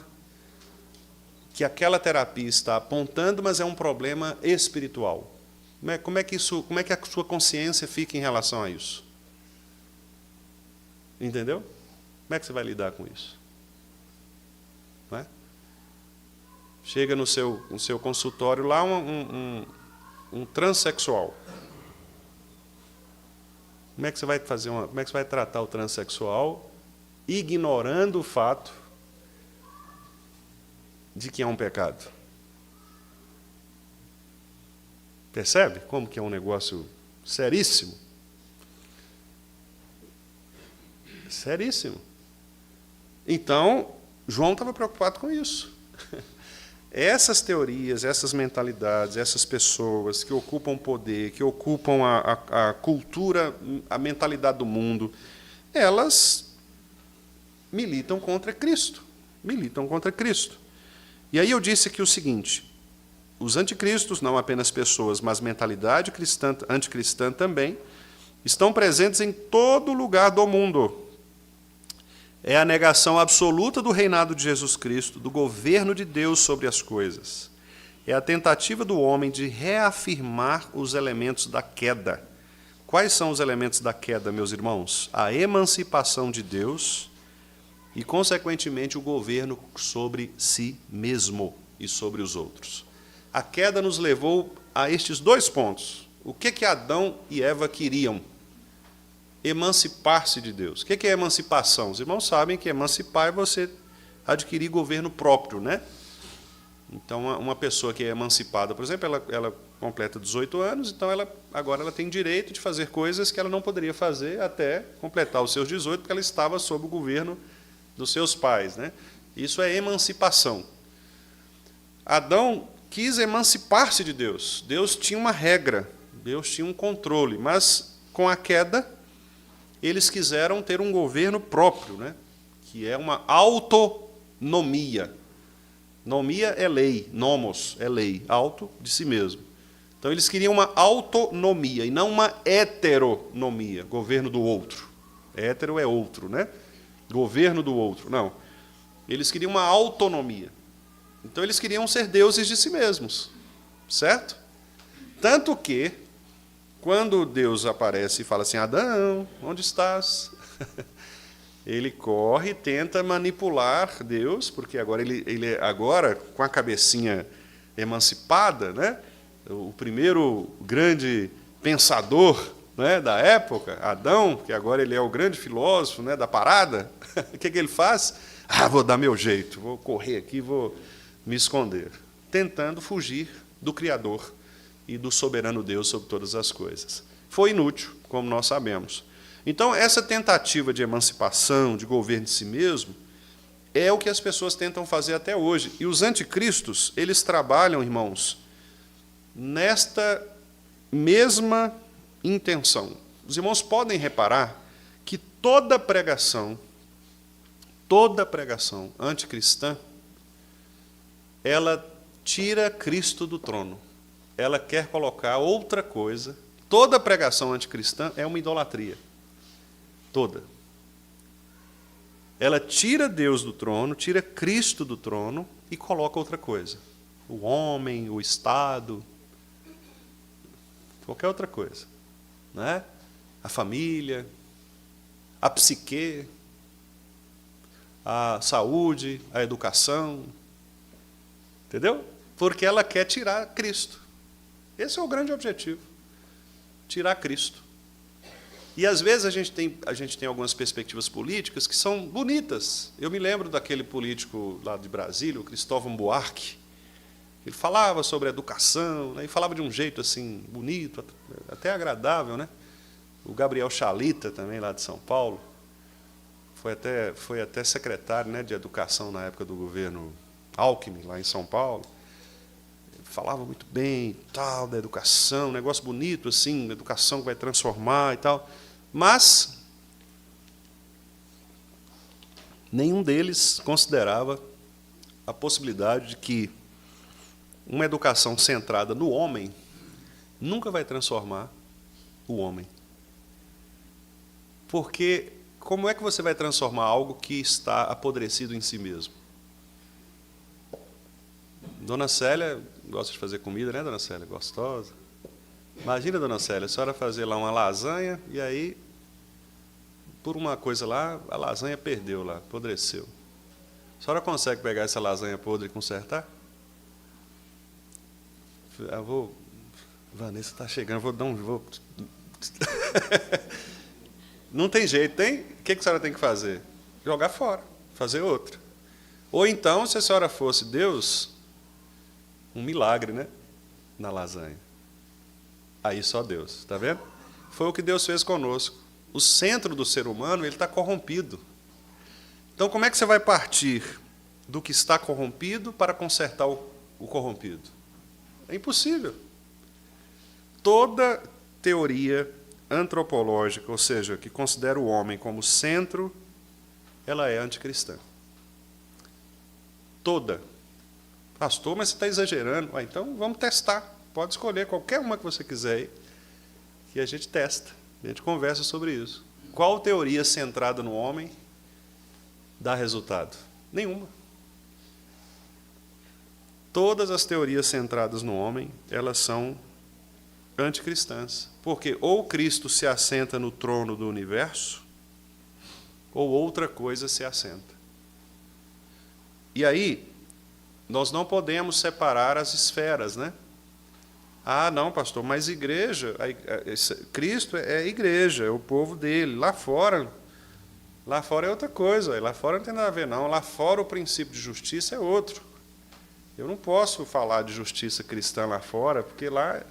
que aquela terapia está apontando, mas é um problema espiritual? Como é que a sua consciência fica em relação a isso? Entendeu? Como é que você vai lidar com isso? Não é? Chega no seu consultório lá um transexual. Como é que você vai como é que você vai tratar o transexual ignorando o fato de que é um pecado? Percebe como que é um negócio seríssimo? Seríssimo. Então, João estava preocupado com isso. Essas teorias, essas mentalidades, essas pessoas que ocupam poder, que ocupam a cultura, a mentalidade do mundo, elas militam contra Cristo. Militam contra Cristo. E aí eu disse aqui o seguinte: os anticristos, não apenas pessoas, mas mentalidade cristã, anticristã também, estão presentes em todo lugar do mundo. É a negação absoluta do reinado de Jesus Cristo, do governo de Deus sobre as coisas. É a tentativa do homem de reafirmar os elementos da queda. Quais são os elementos da queda, meus irmãos? A emancipação de Deus e, consequentemente, o governo sobre si mesmo e sobre os outros. A queda nos levou a estes dois pontos. O que Adão e Eva queriam? Emancipar-se de Deus. O que é emancipação? Os irmãos sabem que emancipar é você adquirir governo próprio, né? Então, uma pessoa que é emancipada, por exemplo, ela completa 18 anos, então agora ela tem direito de fazer coisas que ela não poderia fazer até completar os seus 18, porque ela estava sob o governo dos seus pais, né? Isso é emancipação. Adão quis emancipar-se de Deus. Deus tinha uma regra, Deus tinha um controle, mas com a queda eles quiseram ter um governo próprio, né? Que é uma autonomia. Nomia é lei, nomos é lei, auto de si mesmo. Então eles queriam uma autonomia e não uma heteronomia, governo do outro. Hétero é outro, né? Governo do outro, não. Eles queriam uma autonomia. Então eles queriam ser deuses de si mesmos, certo? Tanto que, quando Deus aparece e fala assim, Adão, onde estás? Ele corre e tenta manipular Deus, porque agora agora com a cabecinha emancipada, né? O primeiro grande pensador, né, da época, Adão, que agora ele é o grande filósofo, né, da parada, o que ele faz? Vou dar meu jeito, vou correr aqui, vou me esconder, tentando fugir do Criador e do soberano Deus sobre todas as coisas. Foi inútil, como nós sabemos. Então, essa tentativa de emancipação, de governo de si mesmo, é o que as pessoas tentam fazer até hoje. E os anticristos, eles trabalham, irmãos, nesta mesma intenção. Os irmãos podem reparar que toda pregação anticristã, ela tira Cristo do trono. Ela quer colocar outra coisa. Toda pregação anticristã é uma idolatria. Toda. Ela tira Deus do trono, tira Cristo do trono e coloca outra coisa. O homem, o Estado, qualquer outra coisa. Né? A família, a psique, a saúde, a educação. Entendeu? Porque ela quer tirar Cristo. Esse é o grande objetivo. Tirar Cristo. E, às vezes, a gente tem algumas perspectivas políticas que são bonitas. Eu me lembro daquele político lá de Brasília, o Cristóvão Buarque. Ele falava sobre a educação, né, e falava de um jeito assim bonito, até agradável, né? O Gabriel Chalita, também, lá de São Paulo, foi até secretário, né, de educação na época do governo Alckmin, lá em São Paulo. Falava muito bem, tal, da educação, um negócio bonito, assim, educação que vai transformar e tal. Mas nenhum deles considerava a possibilidade de que uma educação centrada no homem nunca vai transformar o homem. Porque como é que você vai transformar algo que está apodrecido em si mesmo? Dona Célia gosta de fazer comida, né, Dona Célia? Gostosa. Imagina, Dona Célia, a senhora fazer lá uma lasanha e aí, por uma coisa lá, a lasanha perdeu lá, apodreceu. A senhora consegue pegar essa lasanha podre e consertar? Vanessa está chegando, vou. Não tem jeito, tem? O que a senhora tem que fazer? Jogar fora, fazer outra. Ou então, se a senhora fosse Deus, um milagre, né? Na lasanha. Aí só Deus, está vendo? Foi o que Deus fez conosco. O centro do ser humano, ele está corrompido. Então, como é que você vai partir do que está corrompido para consertar o corrompido? É impossível. Toda teoria antropológica, ou seja, que considera o homem como centro, ela é anticristã. Toda. Pastor, mas você está exagerando. Então, vamos testar. Pode escolher qualquer uma que você quiser aí, que a gente testa. A gente conversa sobre isso. Qual teoria centrada no homem dá resultado? Nenhuma. Todas as teorias centradas no homem, elas são anticristãs. Porque ou Cristo se assenta no trono do universo, ou outra coisa se assenta. E aí, nós não podemos separar as esferas, né? Ah, não, pastor, mas igreja, Cristo é igreja, é o povo dele. Lá fora é outra coisa. Lá fora não tem nada a ver, não. Lá fora o princípio de justiça é outro. Eu não posso falar de justiça cristã lá fora, porque lá...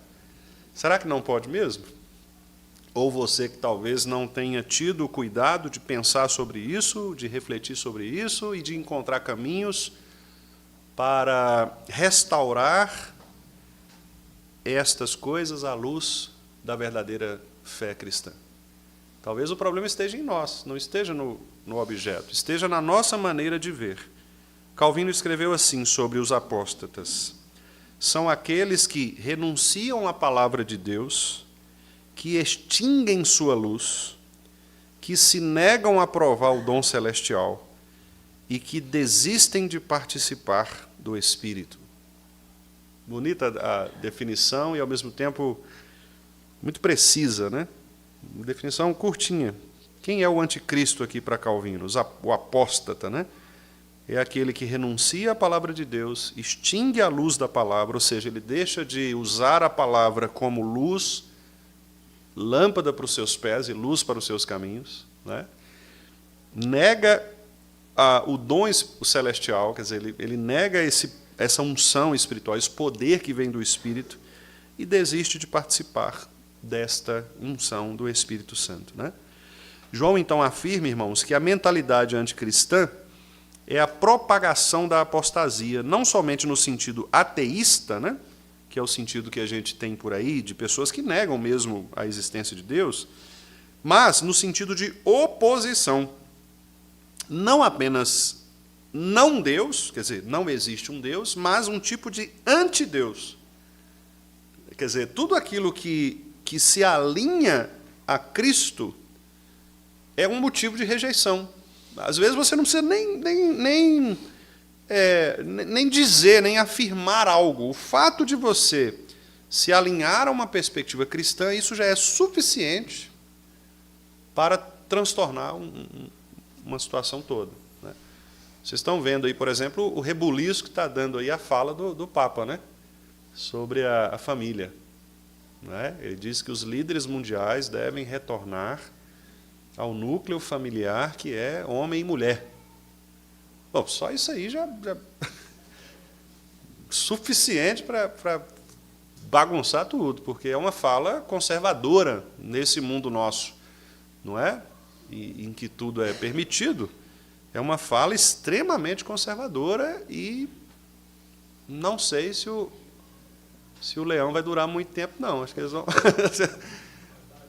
Será que não pode mesmo? Ou você que talvez não tenha tido o cuidado de pensar sobre isso, de refletir sobre isso e de encontrar caminhos para restaurar estas coisas à luz da verdadeira fé cristã. Talvez o problema esteja em nós, não esteja no objeto, esteja na nossa maneira de ver. Calvino escreveu assim sobre os apóstatas: são aqueles que renunciam à palavra de Deus, que extinguem sua luz, que se negam a provar o dom celestial e que desistem de participar do Espírito. Bonita a definição e, ao mesmo tempo, muito precisa, né? Uma definição curtinha. Quem é o anticristo aqui para Calvino? O apóstata, né? É aquele que renuncia à palavra de Deus, extingue a luz da palavra, ou seja, ele deixa de usar a palavra como luz, lâmpada para os seus pés e luz para os seus caminhos, né? Nega o dom celestial, quer dizer, ele nega essa unção espiritual, esse poder que vem do Espírito, e desiste de participar desta unção do Espírito Santo, né? João, então, afirma, irmãos, que a mentalidade anticristã é a propagação da apostasia, não somente no sentido ateísta, né, que é o sentido que a gente tem por aí, de pessoas que negam mesmo a existência de Deus, mas no sentido de oposição. Não apenas não Deus, quer dizer, não existe um Deus, mas um tipo de antideus. Quer dizer, tudo aquilo que se alinha a Cristo é um motivo de rejeição. Às vezes você não precisa nem dizer, nem afirmar algo. O fato de você se alinhar a uma perspectiva cristã, isso já é suficiente para transtornar uma situação toda, né? Vocês estão vendo aí, por exemplo, o rebuliço que está dando aí a fala do Papa, né, sobre a família, né? Ele diz que os líderes mundiais devem retornar ao núcleo familiar, que é homem e mulher. Bom, só isso aí já suficiente para bagunçar tudo, porque é uma fala conservadora nesse mundo nosso, não é? Em que tudo é permitido. É uma fala extremamente conservadora e não sei se o leão vai durar muito tempo, não. Acho que eles vão...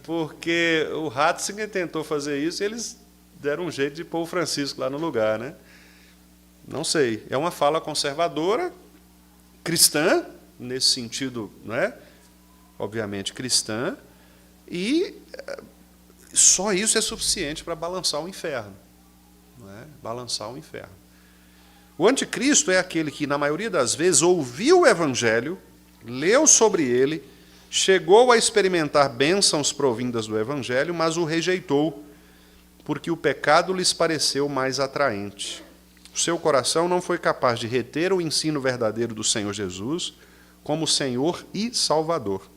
Porque o Ratzinger tentou fazer isso e eles deram um jeito de pôr o Francisco lá no lugar, né? Não sei. É uma fala conservadora, cristã, nesse sentido, não é? Obviamente cristã, e só isso é suficiente para balançar o inferno. Não é? Balançar o inferno. O anticristo é aquele que, na maioria das vezes, ouviu o Evangelho, leu sobre ele, chegou a experimentar bênçãos provindas do Evangelho, mas o rejeitou, porque o pecado lhes pareceu mais atraente. O seu coração não foi capaz de reter o ensino verdadeiro do Senhor Jesus como Senhor e Salvador.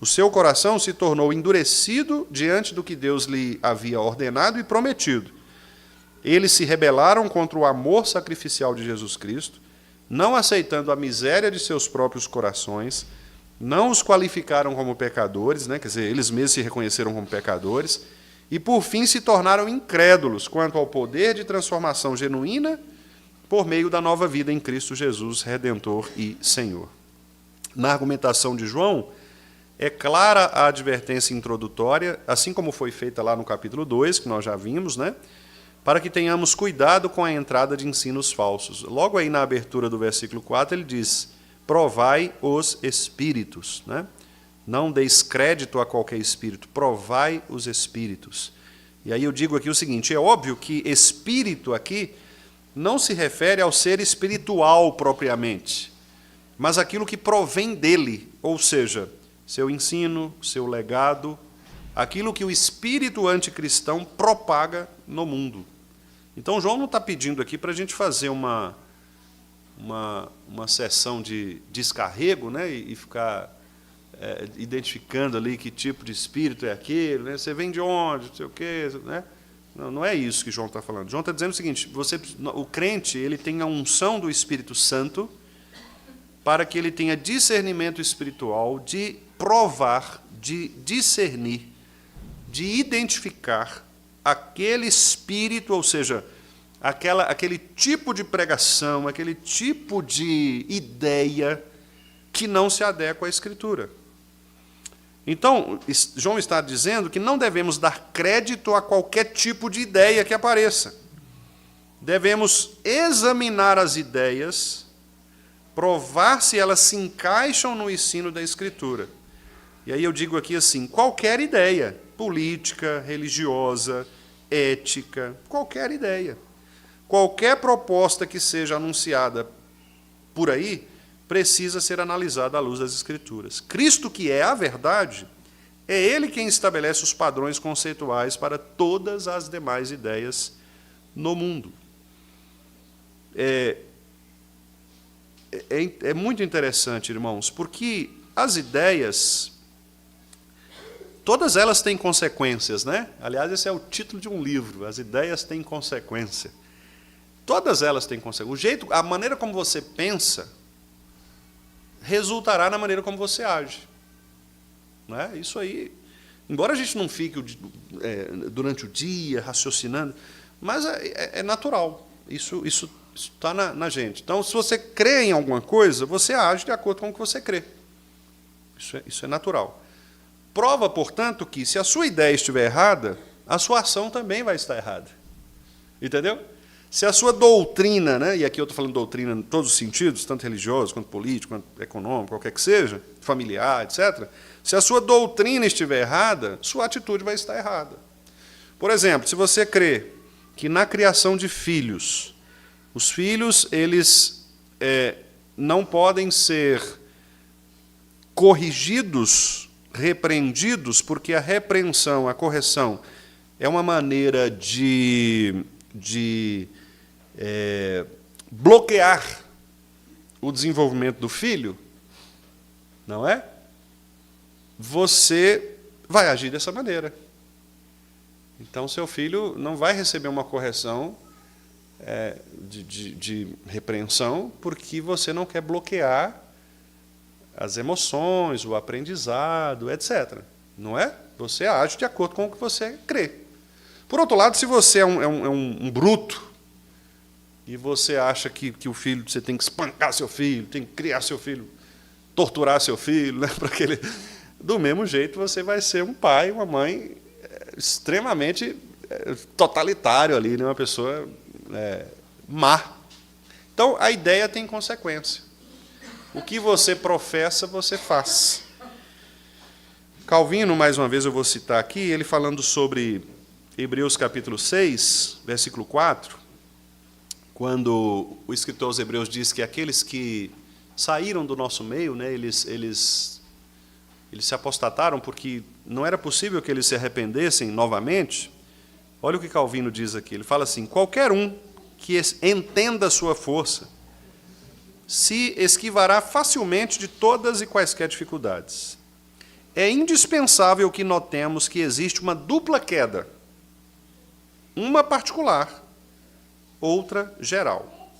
O seu coração se tornou endurecido diante do que Deus lhe havia ordenado e prometido. Eles se rebelaram contra o amor sacrificial de Jesus Cristo, não aceitando a miséria de seus próprios corações, não os qualificaram como pecadores, né? Quer dizer, eles mesmos se reconheceram como pecadores, e por fim se tornaram incrédulos quanto ao poder de transformação genuína por meio da nova vida em Cristo Jesus, Redentor e Senhor. Na argumentação de João, é clara a advertência introdutória, assim como foi feita lá no capítulo 2, que nós já vimos, né? Para que tenhamos cuidado com a entrada de ensinos falsos. Logo aí na abertura do versículo 4, ele diz: provai os espíritos, né? Não deis crédito a qualquer espírito, provai os espíritos. E aí eu digo aqui o seguinte, é óbvio que espírito aqui não se refere ao ser espiritual propriamente, mas aquilo que provém dele, ou seja, seu ensino, seu legado, aquilo que o espírito anticristão propaga no mundo. Então, João não está pedindo aqui para a gente fazer uma sessão de descarrego, né, e ficar identificando ali que tipo de espírito é aquele, né, você vem de onde, não sei o quê, né? Não é isso que João está falando. João está dizendo o seguinte, o crente ele tem a unção do Espírito Santo para que ele tenha discernimento espiritual de provar, de discernir, de identificar aquele espírito, ou seja, aquele tipo de pregação, aquele tipo de ideia que não se adequa à Escritura. Então, João está dizendo que não devemos dar crédito a qualquer tipo de ideia que apareça. Devemos examinar as ideias, provar se elas se encaixam no ensino da Escritura. E aí eu digo aqui assim, qualquer ideia, política, religiosa, ética, qualquer ideia. Qualquer proposta que seja anunciada por aí, precisa ser analisada à luz das Escrituras. Cristo, que é a verdade, é Ele quem estabelece os padrões conceituais para todas as demais ideias no mundo. É muito interessante, irmãos, porque as ideias, todas elas têm consequências, né? Aliás, esse é o título de um livro, As Ideias Têm Consequência. Todas elas têm consequência. A maneira como você pensa resultará na maneira como você age. Não é? Isso aí, embora a gente não fique durante o dia raciocinando, mas é natural. Isso está na gente. Então, se você crê em alguma coisa, você age de acordo com o que você crê. Isso é natural. Prova, portanto, que se a sua ideia estiver errada, a sua ação também vai estar errada. Entendeu? Se a sua doutrina, né, e aqui eu estou falando doutrina em todos os sentidos, tanto religioso, quanto político, quanto econômico, qualquer que seja, familiar, etc., se a sua doutrina estiver errada, sua atitude vai estar errada. Por exemplo, se você crê que na criação de filhos, os filhos eles não podem ser corrigidos, repreendidos, porque a repreensão, a correção, é uma maneira de bloquear o desenvolvimento do filho, não é? Você vai agir dessa maneira. Então, seu filho não vai receber uma correção de repreensão porque você não quer bloquear as emoções, o aprendizado, etc. Não é? Você age de acordo com o que você crê. Por outro lado, se você é um bruto e você acha que o filho, você tem que espancar seu filho, tem que criar seu filho, torturar seu filho, né, para que ele... Do mesmo jeito, você vai ser um pai, uma mãe extremamente totalitário ali, né, uma pessoa má. Então, a ideia tem consequência. O que você professa, você faz. Calvino, mais uma vez eu vou citar aqui, ele falando sobre Hebreus capítulo 6, versículo 4, quando o escritor aos Hebreus diz que aqueles que saíram do nosso meio, né, eles se apostataram porque não era possível que eles se arrependessem novamente. Olha o que Calvino diz aqui, ele fala assim, qualquer um que entenda a sua força se esquivará facilmente de todas e quaisquer dificuldades. É indispensável que notemos que existe uma dupla queda, uma particular, outra geral.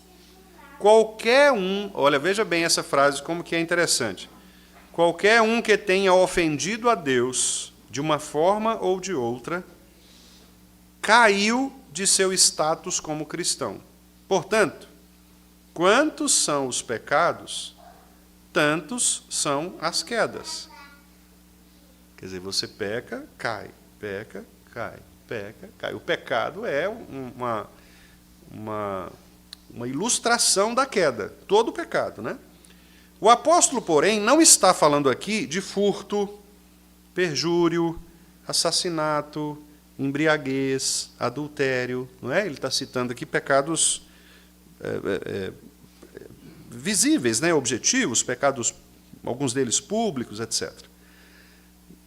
Qualquer um, olha, veja bem essa frase, como que é interessante. Qualquer um que tenha ofendido a Deus de uma forma ou de outra, caiu de seu status como cristão. Portanto, quantos são os pecados, tantos são as quedas. Quer dizer, você peca, cai, peca, cai, peca, cai. O pecado é uma ilustração da queda, todo o pecado, né? O apóstolo, porém, não está falando aqui de furto, perjúrio, assassinato, embriaguez, adultério. Não é? Ele está citando aqui pecados visíveis, né? Objetivos, pecados, alguns deles públicos, etc.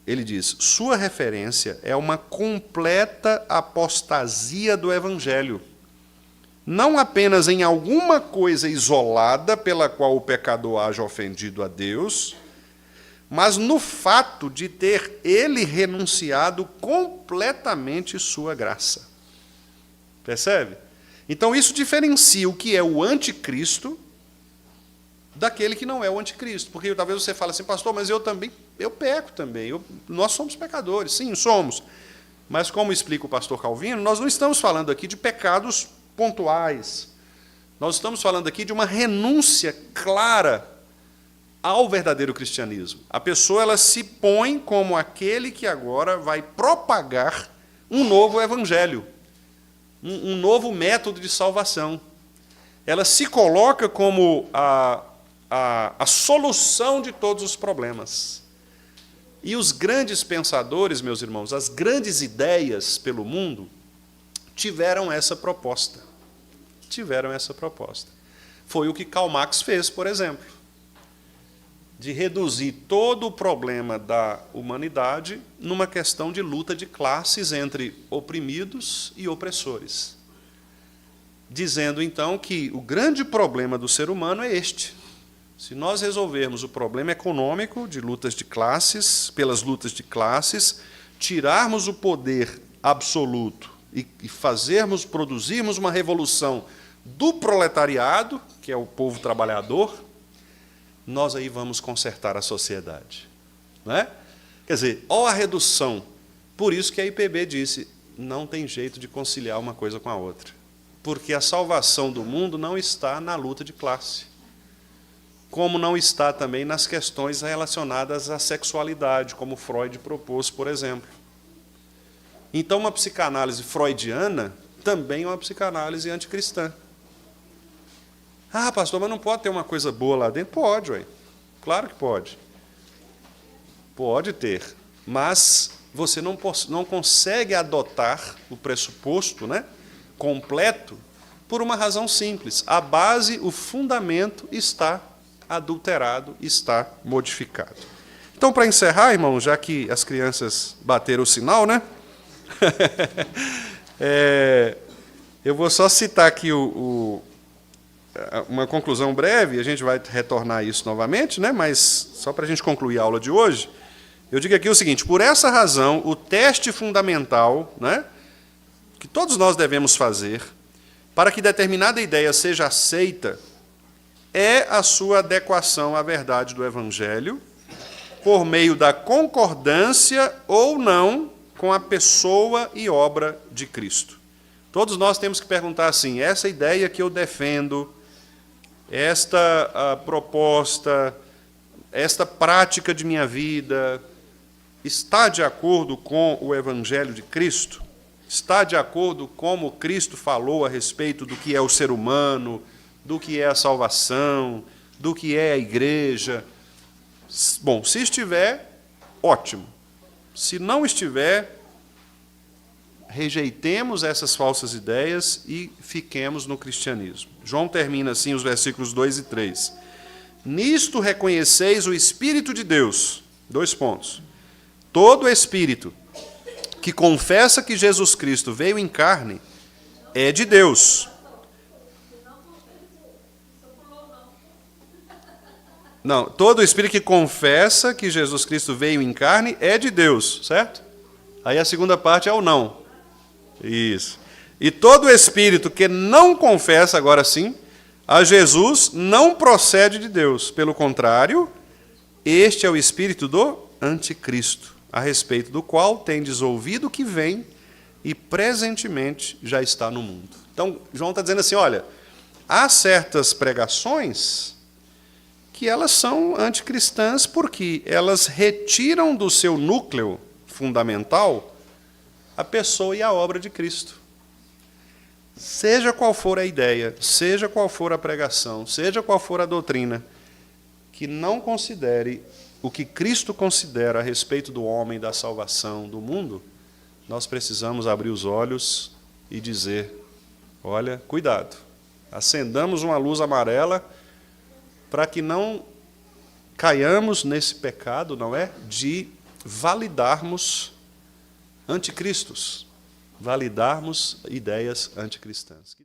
Ele diz, sua referência é uma completa apostasia do Evangelho. Não apenas em alguma coisa isolada pela qual o pecador haja ofendido a Deus, mas no fato de ter ele renunciado completamente sua graça. Percebe? Então isso diferencia o que é o anticristo daquele que não é o anticristo. Porque talvez você fale assim, pastor, mas eu peco também. Nós somos pecadores, sim, somos. Mas como explica o pastor Calvino, nós não estamos falando aqui de pecados pontuais. Nós estamos falando aqui de uma renúncia clara ao verdadeiro cristianismo. A pessoa ela se põe como aquele que agora vai propagar um novo evangelho, um novo método de salvação. Ela se coloca como a solução de todos os problemas. E os grandes pensadores, meus irmãos, as grandes ideias pelo mundo, tiveram essa proposta. Foi o que Karl Marx fez, por exemplo, de reduzir todo o problema da humanidade numa questão de luta de classes entre oprimidos e opressores. Dizendo, então, que o grande problema do ser humano é este. Se nós resolvermos o problema econômico de lutas de classes, pelas lutas de classes, tirarmos o poder absoluto e produzirmos uma revolução do proletariado, que é o povo trabalhador, nós aí vamos consertar a sociedade. Não é? Quer dizer, olha a redução. Por isso que a IPB disse, não tem jeito de conciliar uma coisa com a outra. Porque a salvação do mundo não está na luta de classe. Como não está também nas questões relacionadas à sexualidade, como Freud propôs, por exemplo. Então, uma psicanálise freudiana também é uma psicanálise anticristã. Ah, pastor, mas não pode ter uma coisa boa lá dentro? Pode, ué. Claro que pode. Pode ter. Mas você não consegue adotar o pressuposto, né, completo por uma razão simples. A base, o fundamento está adulterado, está modificado. Então, para encerrar, irmão, já que as crianças bateram o sinal, né? Eu vou só citar aqui uma conclusão breve, a gente vai retornar a isso novamente, né? Mas só para a gente concluir a aula de hoje, eu digo aqui o seguinte, por essa razão, o teste fundamental, né, que todos nós devemos fazer para que determinada ideia seja aceita é a sua adequação à verdade do Evangelho por meio da concordância ou não com a pessoa e obra de Cristo. Todos nós temos que perguntar assim, essa ideia que eu defendo, esta proposta, esta prática de minha vida, está de acordo com o Evangelho de Cristo? Está de acordo com como Cristo falou a respeito do que é o ser humano, do que é a salvação, do que é a igreja? Bom, se estiver, ótimo. Se não estiver, rejeitemos essas falsas ideias e fiquemos no cristianismo. João termina assim os versículos 2 e 3. Nisto reconheceis o Espírito de Deus. 2 pontos. Todo espírito que confessa que Jesus Cristo veio em carne é de Deus. Não, todo espírito que confessa que Jesus Cristo veio em carne é de Deus, certo? Aí a segunda parte é o não. Isso. E todo espírito que não confessa, agora sim, a Jesus, não procede de Deus. Pelo contrário, este é o espírito do anticristo, a respeito do qual tendes ouvido que vem e presentemente já está no mundo. Então, João está dizendo assim, olha, há certas pregações que elas são anticristãs porque elas retiram do seu núcleo fundamental a pessoa e a obra de Cristo. Seja qual for a ideia, seja qual for a pregação, seja qual for a doutrina, que não considere o que Cristo considera a respeito do homem, da salvação, do mundo, nós precisamos abrir os olhos e dizer, olha, cuidado, acendamos uma luz amarela para que não caiamos nesse pecado, não é? De validarmos anticristos, validarmos ideias anticristãs.